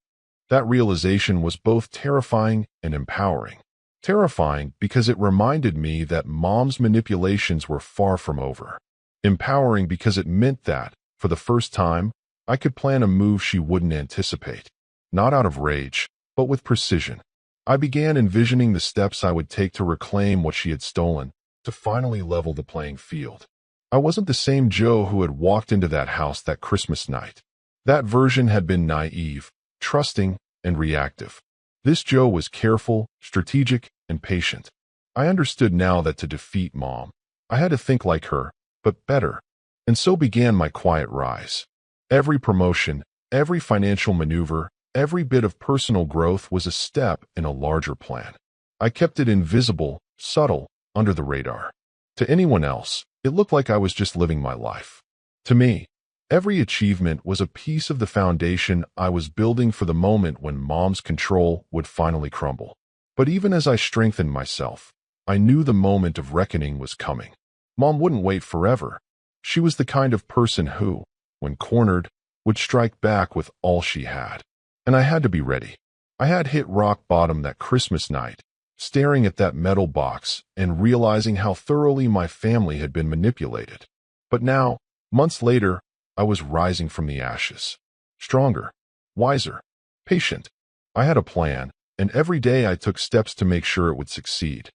That realization was both terrifying and empowering. Terrifying because it reminded me that Mom's manipulations were far from over. Empowering because it meant that, for the first time, I could plan a move she wouldn't anticipate. Not out of rage, but with precision. I began envisioning the steps I would take to reclaim what she had stolen, to finally level the playing field. I wasn't the same Joe who had walked into that house that Christmas night. That version had been naive, trusting, and reactive. This Joe was careful, strategic, and patient. I understood now that to defeat Mom, I had to think like her, but better. And so began my quiet rise. Every promotion, every financial maneuver, every bit of personal growth was a step in a larger plan. I kept it invisible, subtle, under the radar. To anyone else, it looked like I was just living my life. To me, every achievement was a piece of the foundation I was building for the moment when Mom's control would finally crumble. But even as I strengthened myself, I knew the moment of reckoning was coming. Mom wouldn't wait forever. She was the kind of person who, when cornered, would strike back with all she had. And I had to be ready. I had hit rock bottom that Christmas night, staring at that metal box and realizing how thoroughly my family had been manipulated. But now, months later, I was rising from the ashes. Stronger, wiser, patient. I had a plan, and every day I took steps to make sure it would succeed.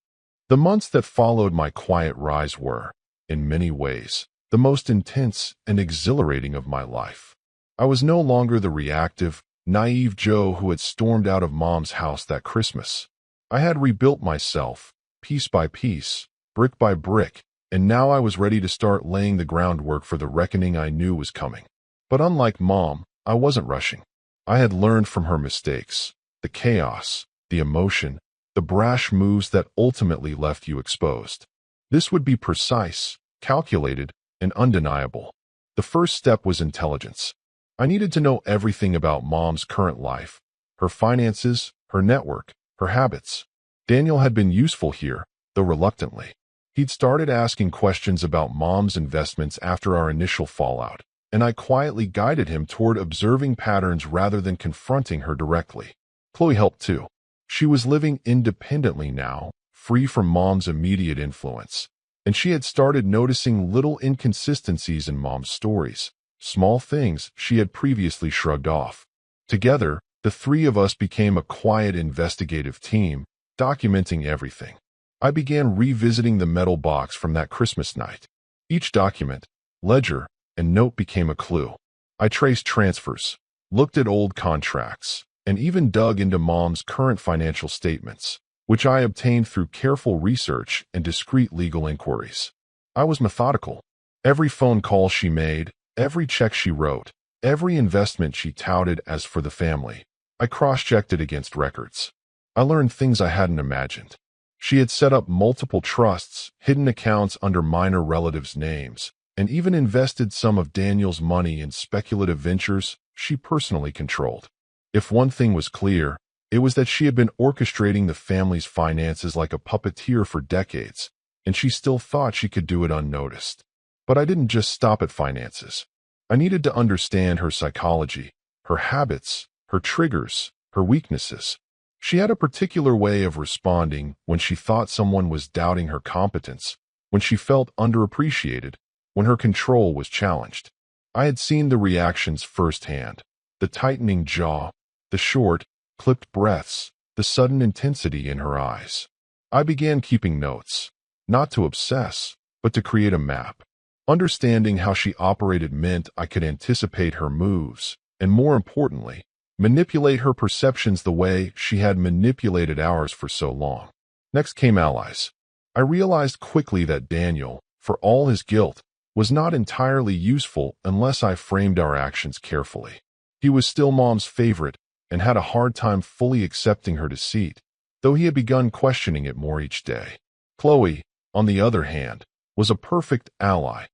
The months that followed my quiet rise were, in many ways, the most intense and exhilarating of my life. I was no longer the reactive, naive Joe who had stormed out of Mom's house that Christmas. I had rebuilt myself, piece by piece, brick by brick, and now I was ready to start laying the groundwork for the reckoning I knew was coming. But unlike Mom, I wasn't rushing. I had learned from her mistakes, the chaos, the emotion, the brash moves that ultimately left you exposed. This would be precise, calculated, and undeniable. The first step was intelligence. I needed to know everything about Mom's current life, her finances, her network, her habits. Daniel had been useful here, though reluctantly. He'd started asking questions about Mom's investments after our initial fallout, and I quietly guided him toward observing patterns rather than confronting her directly. Chloe helped too. She was living independently now, free from Mom's immediate influence, and she had started noticing little inconsistencies in Mom's stories, small things she had previously shrugged off. Together, the three of us became a quiet investigative team, documenting everything. I began revisiting the metal box from that Christmas night. Each document, ledger, and note became a clue. I traced transfers, looked at old contracts, and even dug into Mom's current financial statements, which I obtained through careful research and discreet legal inquiries. I was methodical. Every phone call she made, every check she wrote, every investment she touted as for the family, I cross-checked it against records. I learned things I hadn't imagined. She had set up multiple trusts, hidden accounts under minor relatives' names, and even invested some of Daniel's money in speculative ventures she personally controlled. If one thing was clear, it was that she had been orchestrating the family's finances like a puppeteer for decades, and she still thought she could do it unnoticed. But I didn't just stop at finances. I needed to understand her psychology, her habits, her triggers, her weaknesses. She had a particular way of responding when she thought someone was doubting her competence, when she felt underappreciated, when her control was challenged. I had seen the reactions firsthand: the tightening jaw, the short, clipped breaths, the sudden intensity in her eyes. I began keeping notes, not to obsess, but to create a map. Understanding how she operated meant I could anticipate her moves, and more importantly, manipulate her perceptions the way she had manipulated ours for so long. Next came allies. I realized quickly that Daniel, for all his guilt, was not entirely useful unless I framed our actions carefully. He was still Mom's favorite and had a hard time fully accepting her deceit, though he had begun questioning it more each day. Chloe, on the other hand, was a perfect ally,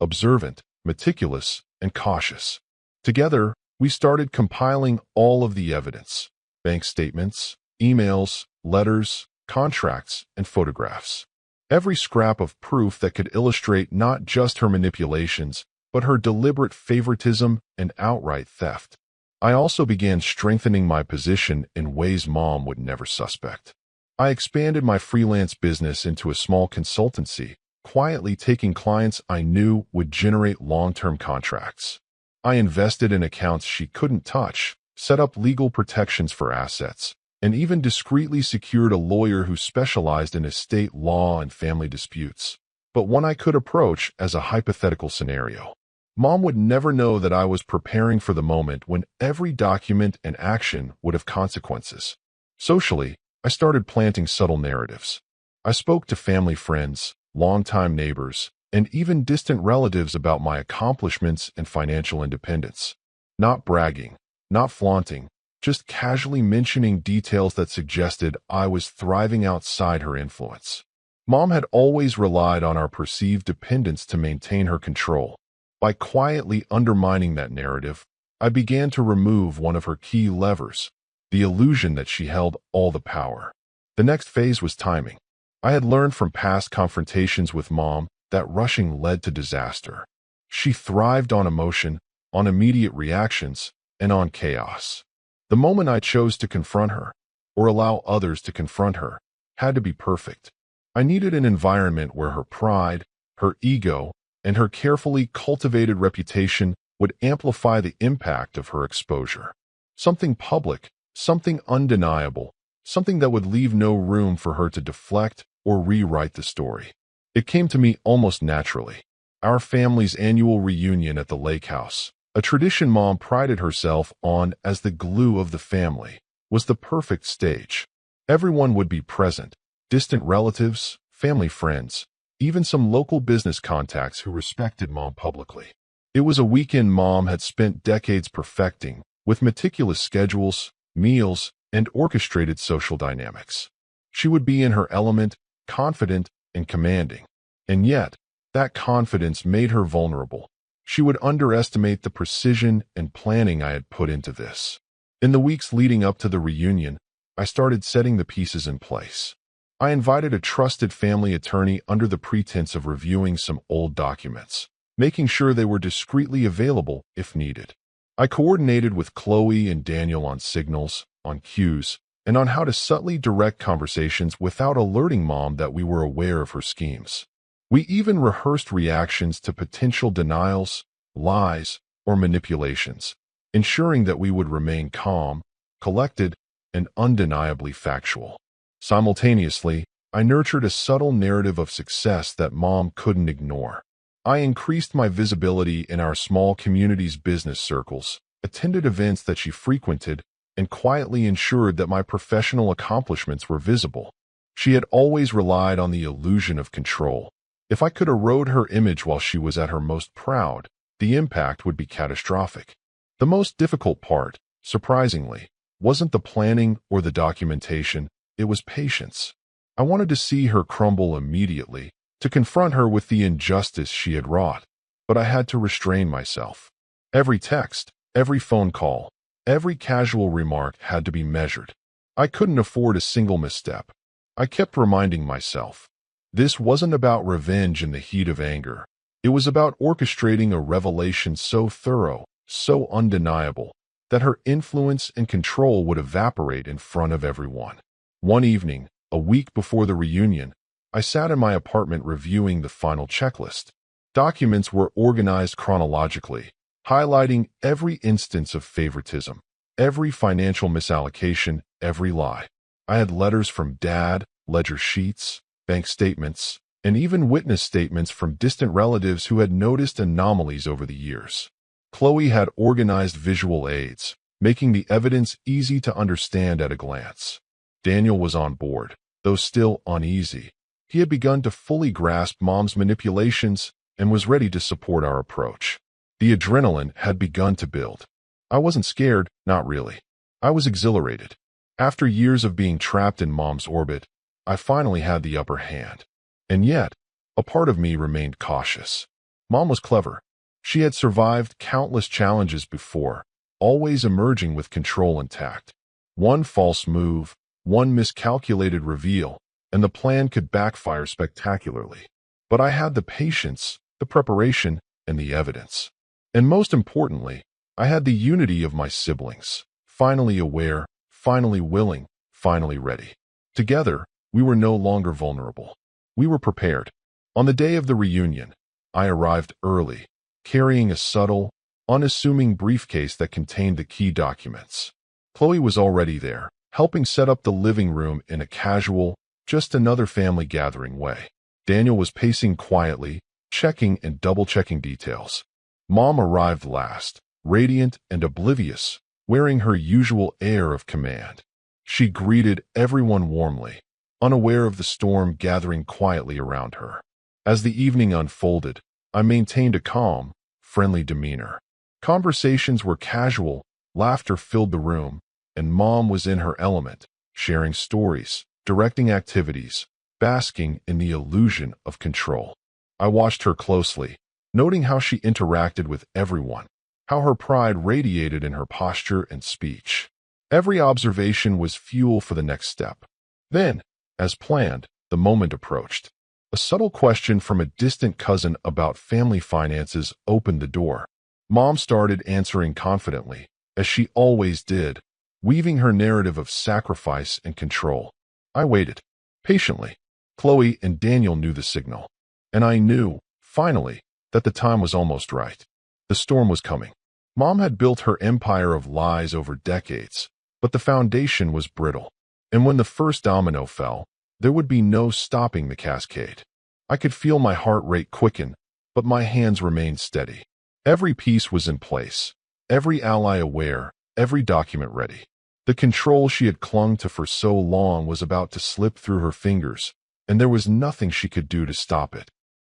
observant, meticulous, and cautious. Together, we started compiling all of the evidence: bank statements, emails, letters, contracts, and photographs. Every scrap of proof that could illustrate not just her manipulations, but her deliberate favoritism and outright theft. I also began strengthening my position in ways Mom would never suspect. I expanded my freelance business into a small consultancy, quietly taking clients I knew would generate long-term contracts. I invested in accounts she couldn't touch, set up legal protections for assets, and even discreetly secured a lawyer who specialized in estate law and family disputes, but one I could approach as a hypothetical scenario. Mom would never know that I was preparing for the moment when every document and action would have consequences. Socially, I started planting subtle narratives. I spoke to family friends, longtime neighbors, and even distant relatives about my accomplishments and financial independence. Not bragging, not flaunting, just casually mentioning details that suggested I was thriving outside her influence. Mom had always relied on our perceived dependence to maintain her control. By quietly undermining that narrative, I began to remove one of her key levers, the illusion that she held all the power. The next phase was timing. I had learned from past confrontations with Mom that rushing led to disaster. She thrived on emotion, on immediate reactions, and on chaos. The moment I chose to confront her, or allow others to confront her, had to be perfect. I needed an environment where her pride, her ego, and her carefully cultivated reputation would amplify the impact of her exposure. Something public, something undeniable, something that would leave no room for her to deflect or rewrite the story. It came to me almost naturally. Our family's annual reunion at the lake house, a tradition Mom prided herself on as the glue of the family, was the perfect stage. Everyone would be present: distant relatives, family friends, even some local business contacts who respected Mom publicly. It was a weekend Mom had spent decades perfecting, with meticulous schedules, meals, and orchestrated social dynamics. She would be in her element, confident and commanding. And yet, that confidence made her vulnerable. She would underestimate the precision and planning I had put into this. In the weeks leading up to the reunion, I started setting the pieces in place. I invited a trusted family attorney under the pretense of reviewing some old documents, making sure they were discreetly available if needed. I coordinated with Chloe and Daniel on signals, on cues, and on how to subtly direct conversations without alerting Mom that we were aware of her schemes. We even rehearsed reactions to potential denials, lies, or manipulations, ensuring that we would remain calm, collected, and undeniably factual. Simultaneously, I nurtured a subtle narrative of success that Mom couldn't ignore. I increased my visibility in our small community's business circles, attended events that she frequented, and quietly ensured that my professional accomplishments were visible. She had always relied on the illusion of control. If I could erode her image while she was at her most proud, the impact would be catastrophic. The most difficult part, surprisingly, wasn't the planning or the documentation, it was patience. I wanted to see her crumble immediately, to confront her with the injustice she had wrought, but I had to restrain myself. Every text, every phone call, every casual remark had to be measured. I couldn't afford a single misstep. I kept reminding myself, this wasn't about revenge in the heat of anger. It was about orchestrating a revelation so thorough, so undeniable, that her influence and control would evaporate in front of everyone. One evening, a week before the reunion, I sat in my apartment reviewing the final checklist. Documents were organized chronologically, highlighting every instance of favoritism, every financial misallocation, every lie. I had letters from Dad, ledger sheets, bank statements, and even witness statements from distant relatives who had noticed anomalies over the years. Chloe had organized visual aids, making the evidence easy to understand at a glance. Daniel was on board, though still uneasy. He had begun to fully grasp Mom's manipulations and was ready to support our approach. The adrenaline had begun to build. I wasn't scared, not really. I was exhilarated. After years of being trapped in Mom's orbit, I finally had the upper hand. And yet, a part of me remained cautious. Mom was clever. She had survived countless challenges before, always emerging with control intact. One false move, one miscalculated reveal, and the plan could backfire spectacularly. But I had the patience, the preparation, and the evidence. And most importantly, I had the unity of my siblings, finally aware, finally willing, finally ready. Together, we were no longer vulnerable. We were prepared. On the day of the reunion, I arrived early, carrying a subtle, unassuming briefcase that contained the key documents. Chloe was already there, helping set up the living room in a casual, just another family gathering way. Daniel was pacing quietly, checking and double-checking details. Mom arrived last, radiant and oblivious, wearing her usual air of command. She greeted everyone warmly, unaware of the storm gathering quietly around her. As the evening unfolded, I maintained a calm, friendly demeanor. Conversations were casual, laughter filled the room, and Mom was in her element, sharing stories, directing activities, basking in the illusion of control. I watched her closely, noting how she interacted with everyone, how her pride radiated in her posture and speech. Every observation was fuel for the next step. Then, as planned, the moment approached. A subtle question from a distant cousin about family finances opened the door. Mom started answering confidently, as she always did, weaving her narrative of sacrifice and control. I waited, patiently. Chloe and Daniel knew the signal. And I knew, finally, that the time was almost right. The storm was coming. Mom had built her empire of lies over decades, but the foundation was brittle. And when the first domino fell, there would be no stopping the cascade. I could feel my heart rate quicken, but my hands remained steady. Every piece was in place, every ally aware, every document ready. The control she had clung to for so long was about to slip through her fingers, and there was nothing she could do to stop it.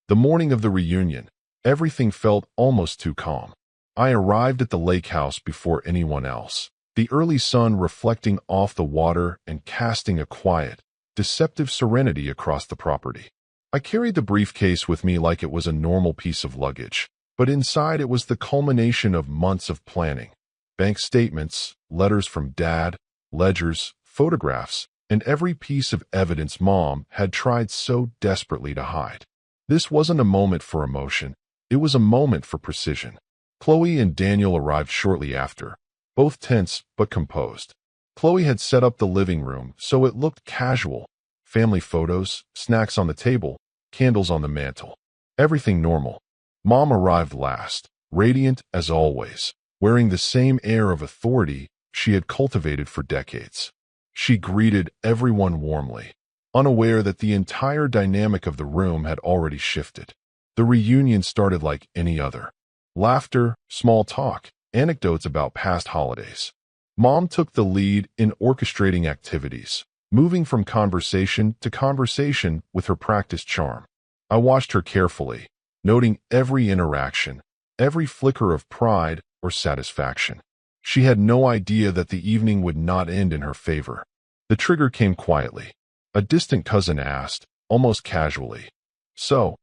The morning of the reunion, everything felt almost too calm. I arrived at the lake house before anyone else, the early sun reflecting off the water and casting a quiet, deceptive serenity across the property. I carried the briefcase with me like it was a normal piece of luggage, but inside it was the culmination of months of planning. Bank statements, letters from Dad, ledgers, photographs, and every piece of evidence Mom had tried so desperately to hide. This wasn't a moment for emotion, it was a moment for precision. Chloe and Daniel arrived shortly after, both tense but composed. Chloe had set up the living room so it looked casual. Family photos, snacks on the table, candles on the mantel. Everything normal. Mom arrived last, radiant as always, wearing the same air of authority she had cultivated for decades. She greeted everyone warmly, unaware that the entire dynamic of the room had already shifted. The reunion started like any other. Laughter, small talk, anecdotes about past holidays. Mom took the lead in orchestrating activities, moving from conversation to conversation with her practiced charm. I watched her carefully, noting every interaction, every flicker of pride or satisfaction. She had no idea that the evening would not end in her favor. The trigger came quietly. A distant cousin asked, almost casually, "So,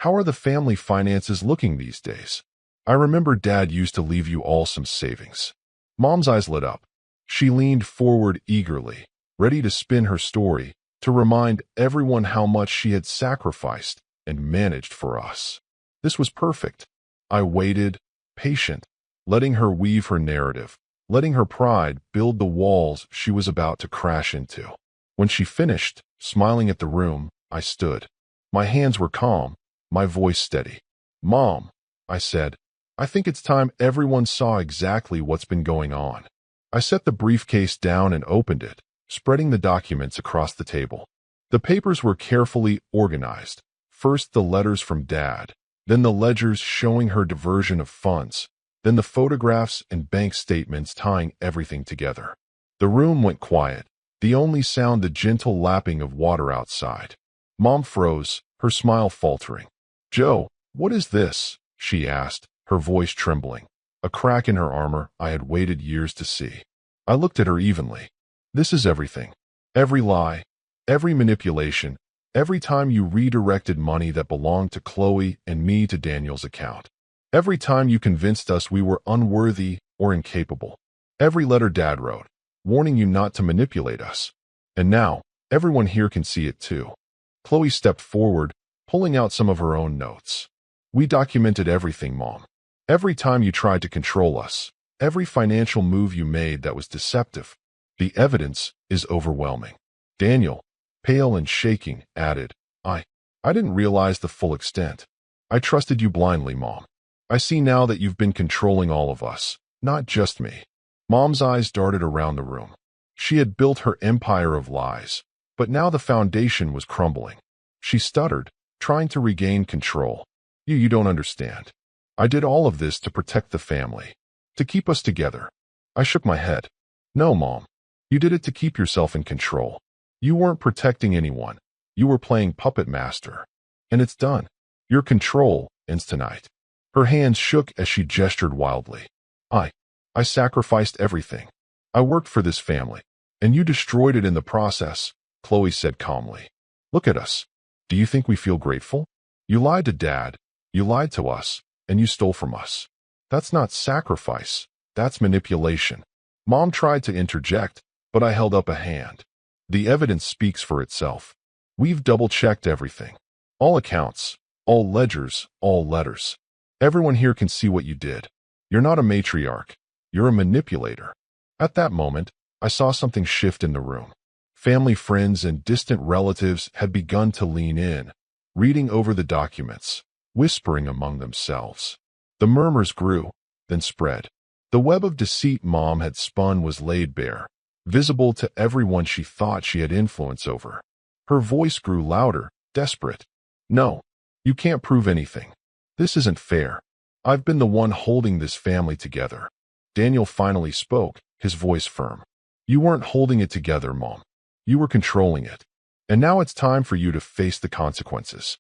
how are the family finances looking these days? I remember Dad used to leave you all some savings." Mom's eyes lit up. She leaned forward eagerly, ready to spin her story, to remind everyone how much she had sacrificed and managed for us. This was perfect. I waited, patient, letting her weave her narrative, letting her pride build the walls she was about to crash into. When she finished, smiling at the room, I stood. My hands were calm, my voice steady. "Mom," I said, "I think it's time everyone saw exactly what's been going on." I set the briefcase down and opened it, spreading the documents across the table. The papers were carefully organized. First the letters from Dad, then the ledgers showing her diversion of funds, then the photographs and bank statements tying everything together. The room went quiet, the only sound the gentle lapping of water outside. Mom froze, her smile faltering. "Joe, what is this?" she asked, her voice trembling. A crack in her armor I had waited years to see. I looked at her evenly. "This is everything. Every lie, every manipulation, every time you redirected money that belonged to Chloe and me to Daniel's account. Every time you convinced us we were unworthy or incapable. Every letter Dad wrote, warning you not to manipulate us. And now, everyone here can see it too." Chloe stepped forward, pulling out some of her own notes. "We documented everything, Mom. Every time you tried to control us, every financial move you made that was deceptive. The evidence is overwhelming." Daniel, pale and shaking, added, I didn't realize the full extent. I trusted you blindly, Mom. I see now that you've been controlling all of us, not just me." Mom's eyes darted around the room. She had built her empire of lies, but now the foundation was crumbling. She stuttered, trying to regain control. You don't understand. I did all of this to protect the family, to keep us together." I shook my head. "No, Mom. You did it to keep yourself in control. You weren't protecting anyone. You were playing puppet master. And it's done. Your control ends tonight." Her hands shook as she gestured wildly. I sacrificed everything. I worked for this family, and you destroyed it in the process," Chloe said calmly. "Look at us. Do you think we feel grateful? You lied to Dad, you lied to us, and you stole from us. That's not sacrifice, that's manipulation." Mom tried to interject, but I held up a hand. "The evidence speaks for itself. We've double-checked everything. All accounts, all ledgers, all letters. Everyone here can see what you did. You're not a matriarch. You're a manipulator." At that moment, I saw something shift in the room. Family friends and distant relatives had begun to lean in, reading over the documents, whispering among themselves. The murmurs grew, then spread. The web of deceit Mom had spun was laid bare, visible to everyone she thought she had influence over. Her voice grew louder, desperate. "No, you can't prove anything. This isn't fair. I've been the one holding this family together." Daniel finally spoke, his voice firm. "You weren't holding it together, Mom. You were controlling it. And now it's time for you to face the consequences."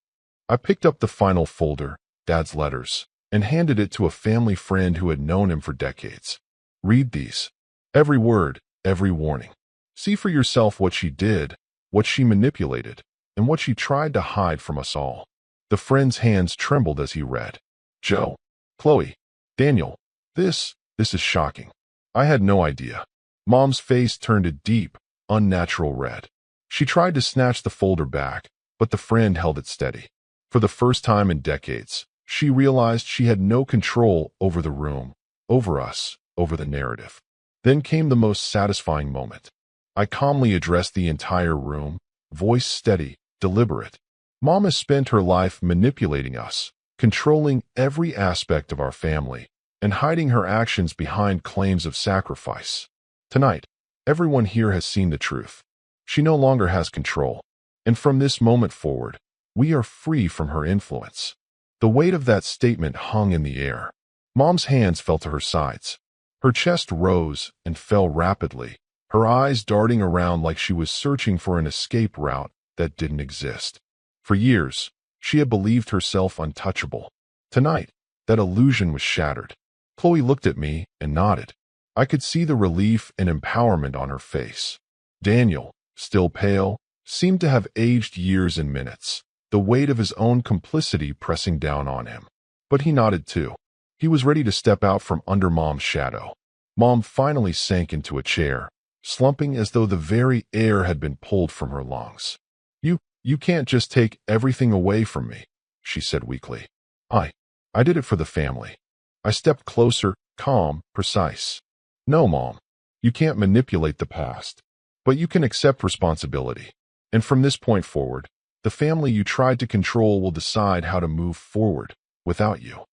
I picked up the final folder, Dad's letters, and handed it to a family friend who had known him for decades. "Read these. Every word, every warning. See for yourself what she did, what she manipulated, and what she tried to hide from us all." The friend's hands trembled as he read. "Joe, Chloe, Daniel, this is shocking. I had no idea." Mom's face turned a deep, unnatural red. She tried to snatch the folder back, but the friend held it steady. For the first time in decades, she realized she had no control over the room, over us, over the narrative. Then came the most satisfying moment. I calmly addressed the entire room, voice steady, deliberate. "Mom has spent her life manipulating us, controlling every aspect of our family, and hiding her actions behind claims of sacrifice. Tonight, everyone here has seen the truth. She no longer has control. And from this moment forward, we are free from her influence." The weight of that statement hung in the air. Mom's hands fell to her sides. Her chest rose and fell rapidly, her eyes darting around like she was searching for an escape route that didn't exist. For years, she had believed herself untouchable. Tonight, that illusion was shattered. Chloe looked at me and nodded. I could see the relief and empowerment on her face. Daniel, still pale, seemed to have aged years and minutes, the weight of his own complicity pressing down on him. But he nodded too. He was ready to step out from under Mom's shadow. Mom finally sank into a chair, slumping as though the very air had been pulled from her lungs. You can't just take everything away from me," she said weakly. I did it for the family." I stepped closer, calm, precise. "No, Mom. You can't manipulate the past. But you can accept responsibility. And from this point forward, the family you tried to control will decide how to move forward without you."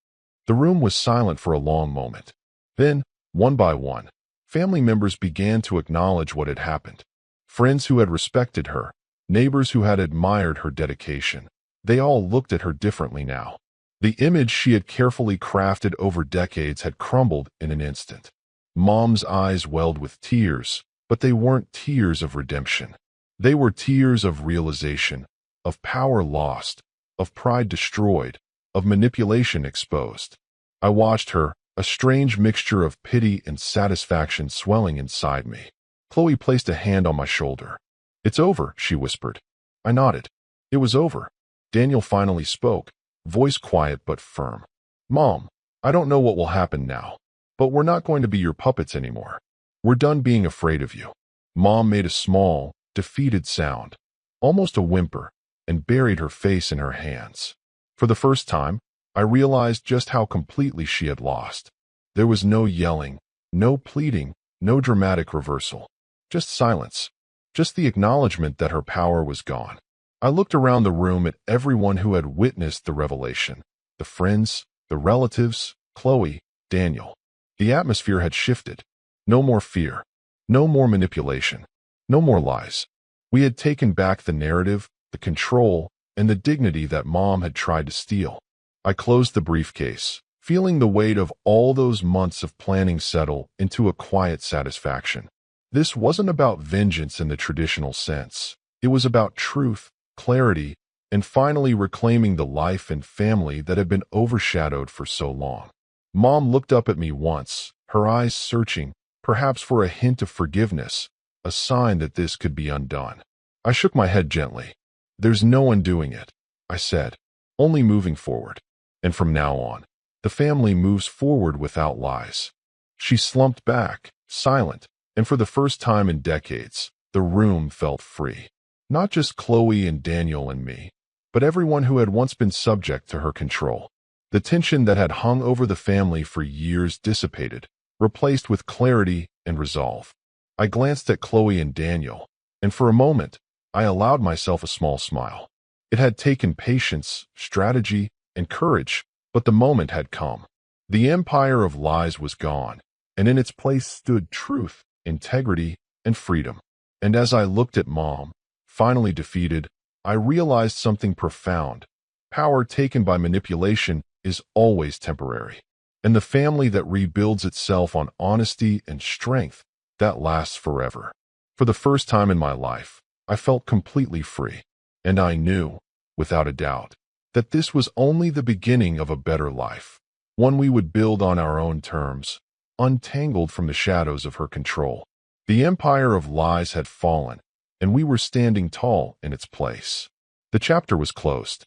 The room was silent for a long moment. Then, one by one, family members began to acknowledge what had happened. Friends who had respected her, neighbors who had admired her dedication. They all looked at her differently now. The image she had carefully crafted over decades had crumbled in an instant. Mom's eyes welled with tears, but they weren't tears of redemption. They were tears of realization, of power lost, of pride destroyed, of manipulation exposed. I watched her, a strange mixture of pity and satisfaction swelling inside me. Chloe placed a hand on my shoulder. "It's over," she whispered. I nodded. It was over. Daniel finally spoke, voice quiet but firm. "Mom, I don't know what will happen now, but we're not going to be your puppets anymore. We're done being afraid of you." Mom made a small, defeated sound, almost a whimper, and buried her face in her hands. For the first time, I realized just how completely she had lost. There was no yelling, no pleading, no dramatic reversal. Just silence. Just the acknowledgement that her power was gone. I looked around the room at everyone who had witnessed the revelation. The friends, the relatives, Chloe, Daniel. The atmosphere had shifted. No more fear. No more manipulation. No more lies. We had taken back the narrative, the control, and the dignity that Mom had tried to steal. I closed the briefcase, feeling the weight of all those months of planning settle into a quiet satisfaction. This wasn't about vengeance in the traditional sense. It was about truth, clarity, and finally reclaiming the life and family that had been overshadowed for so long. Mom looked up at me once, her eyes searching, perhaps for a hint of forgiveness, a sign that this could be undone. I shook my head gently. "There's no undoing it," I said, "only moving forward. And from now on, the family moves forward without lies." She slumped back, silent, and for the first time in decades, the room felt free. Not just Chloe and Daniel and me, but everyone who had once been subject to her control. The tension that had hung over the family for years dissipated, replaced with clarity and resolve. I glanced at Chloe and Daniel, and for a moment, I allowed myself a small smile. It had taken patience, strategy, and courage, but the moment had come. The empire of lies was gone, and in its place stood truth, integrity, and freedom. And as I looked at Mom, finally defeated, I realized something profound. Power taken by manipulation is always temporary, and the family that rebuilds itself on honesty and strength, that lasts forever. For the first time in my life, I felt completely free, and I knew, without a doubt, that this was only the beginning of a better life, one we would build on our own terms, untangled from the shadows of her control. The empire of lies had fallen, and we were standing tall in its place. The chapter was closed.